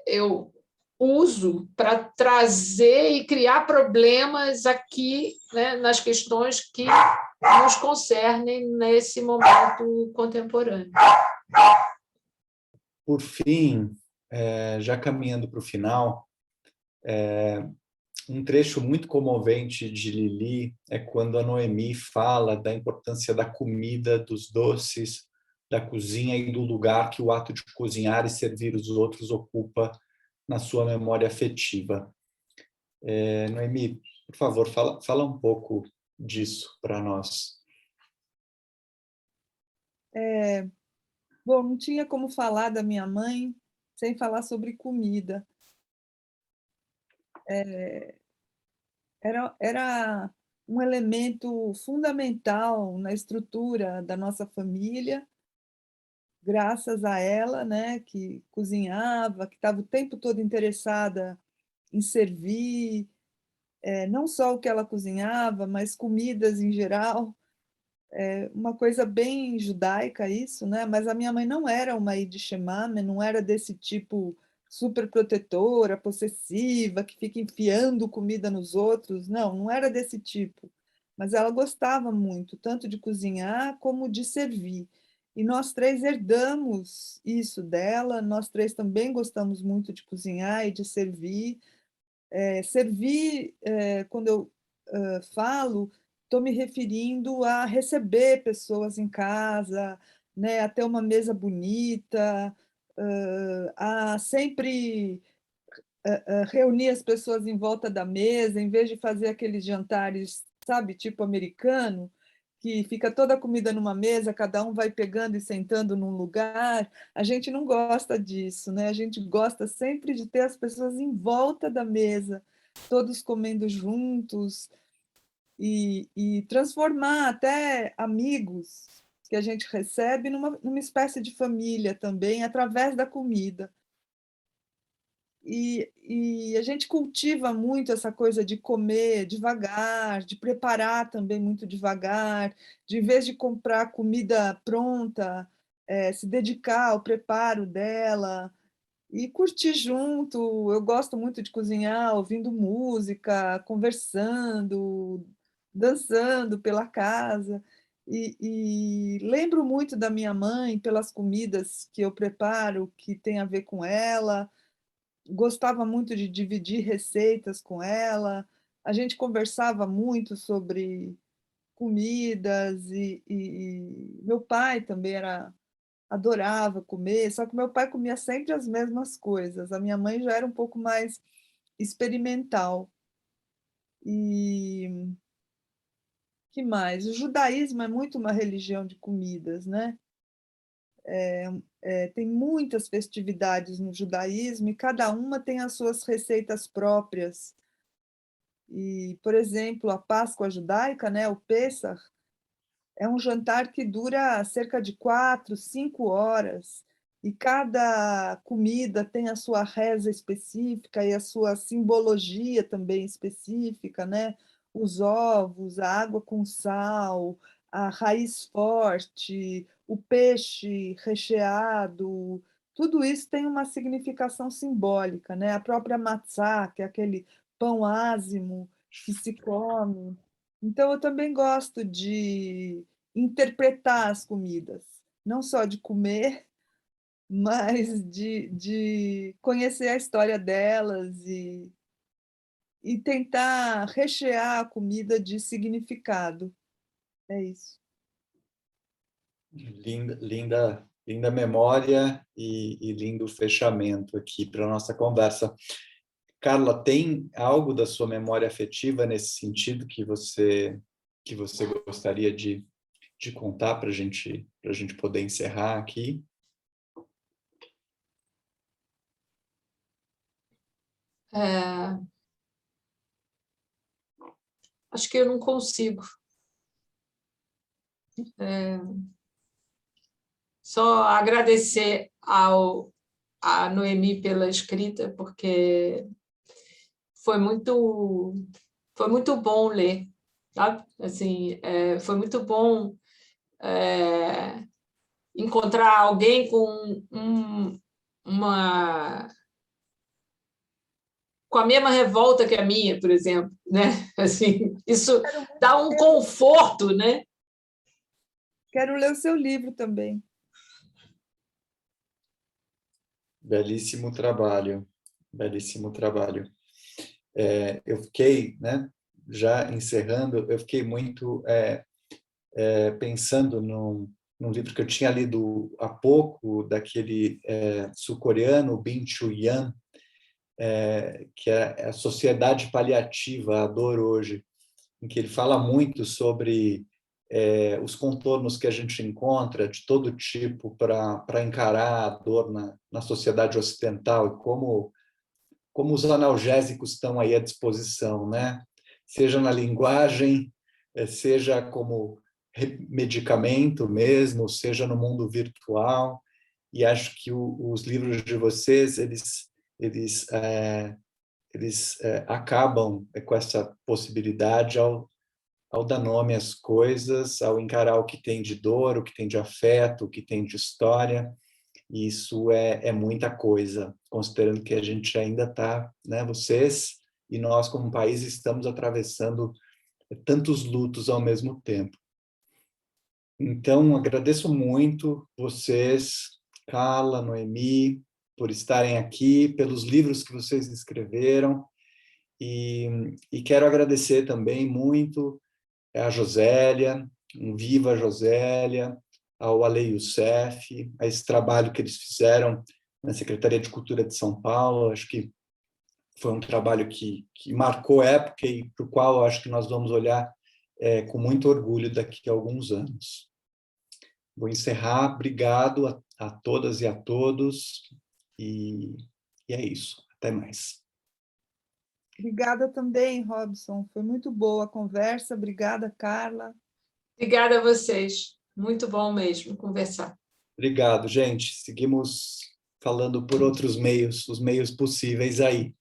eu uso para trazer e criar problemas aqui, né, nas questões que nos concernem nesse momento contemporâneo. Por fim, já caminhando para o final, um trecho muito comovente de Lili é quando a Noemi fala da importância da comida, dos doces, da cozinha e do lugar que o ato de cozinhar e servir os outros ocupa na sua memória afetiva. Noemi, por favor, fala um pouco disso para nós. Bom, não tinha como falar da minha mãe sem falar sobre comida. Era um elemento fundamental na estrutura da nossa família, graças a ela, né, que cozinhava, que estava o tempo todo interessada em servir, não só o que ela cozinhava, mas comidas em geral. Uma coisa bem judaica isso, né? Mas a minha mãe não era uma Yid Shemame, não era desse tipo super protetora, possessiva, que fica enfiando comida nos outros. Não era desse tipo. Mas ela gostava muito, tanto de cozinhar como de servir. E nós três herdamos isso dela, nós três também gostamos muito de cozinhar e de servir. Servir, quando eu falo, estou me referindo a receber pessoas em casa, né, a ter uma mesa bonita, a sempre reunir as pessoas em volta da mesa, em vez de fazer aqueles jantares, sabe, tipo americano, que fica toda a comida numa mesa, cada um vai pegando e sentando num lugar. A gente não gosta disso, né? A gente gosta sempre de ter as pessoas em volta da mesa, todos comendo juntos, e transformar até amigos que a gente recebe numa espécie de família também, através da comida. E a gente cultiva muito essa coisa de comer devagar, de preparar também muito devagar, de, em vez de comprar comida pronta, se dedicar ao preparo dela e curtir junto. Eu gosto muito de cozinhar, ouvindo música, conversando, dançando pela casa. E lembro muito da minha mãe pelas comidas que eu preparo, que tem a ver com ela. Gostava muito de dividir receitas com ela. A gente conversava muito sobre comidas e meu pai também adorava comer, só que meu pai comia sempre as mesmas coisas. A minha mãe já era um pouco mais experimental. E que mais? O judaísmo é muito uma religião de comidas, né? Tem muitas festividades no judaísmo e cada uma tem as suas receitas próprias. E, por exemplo, a Páscoa judaica, né, o Pessach, é um jantar que dura cerca de 4, 5 horas, e cada comida tem a sua reza específica e a sua simbologia também específica, né? Os ovos, a água com sal, a raiz forte, o peixe recheado, tudo isso tem uma significação simbólica, né? A própria matzá, que é aquele pão ázimo que se come. Então, eu também gosto de interpretar as comidas, não só de comer, mas de conhecer a história delas e tentar rechear a comida de significado. É isso. Linda memória e lindo fechamento aqui para a nossa conversa. Carla, tem algo da sua memória afetiva nesse sentido que você gostaria de de contar para a gente poder encerrar aqui? Acho que eu não consigo. Só agradecer a Noemi pela escrita, porque foi muito bom ler, sabe? Assim, foi muito bom encontrar alguém com com a mesma revolta que a minha, por exemplo, né? Assim, isso dá um conforto, né? Quero ler o seu livro também. Belíssimo trabalho, belíssimo trabalho. Eu fiquei, né, já encerrando, eu fiquei muito pensando num livro que eu tinha lido há pouco, daquele sul-coreano, Bin Chu-yan, que é a Sociedade Paliativa, a Dor Hoje, em que ele fala muito sobre os contornos que a gente encontra de todo tipo para encarar a dor na sociedade ocidental e como os analgésicos estão aí à disposição, né? Seja na linguagem, seja como medicamento mesmo, seja no mundo virtual. E acho que os livros de vocês, eles acabam com essa possibilidade ao dar nome às coisas, ao encarar o que tem de dor, o que tem de afeto, o que tem de história. E isso é muita coisa, considerando que a gente ainda está, né, vocês e nós como país estamos atravessando tantos lutos ao mesmo tempo. Então, agradeço muito vocês, Carla, Noemi, por estarem aqui, pelos livros que vocês escreveram, e quero agradecer também muito a Josélia, um viva a Josélia, ao Ale Youssef, a esse trabalho que eles fizeram na Secretaria de Cultura de São Paulo. Acho que foi um trabalho que marcou época e para o qual acho que nós vamos olhar com muito orgulho daqui a alguns anos. Vou encerrar. Obrigado a todas e a todos. E é isso. Até mais. Obrigada também, Robson. Foi muito boa a conversa. Obrigada, Carla. Obrigada a vocês. Muito bom mesmo conversar. Obrigado, gente. Seguimos falando por outros meios, os meios possíveis aí.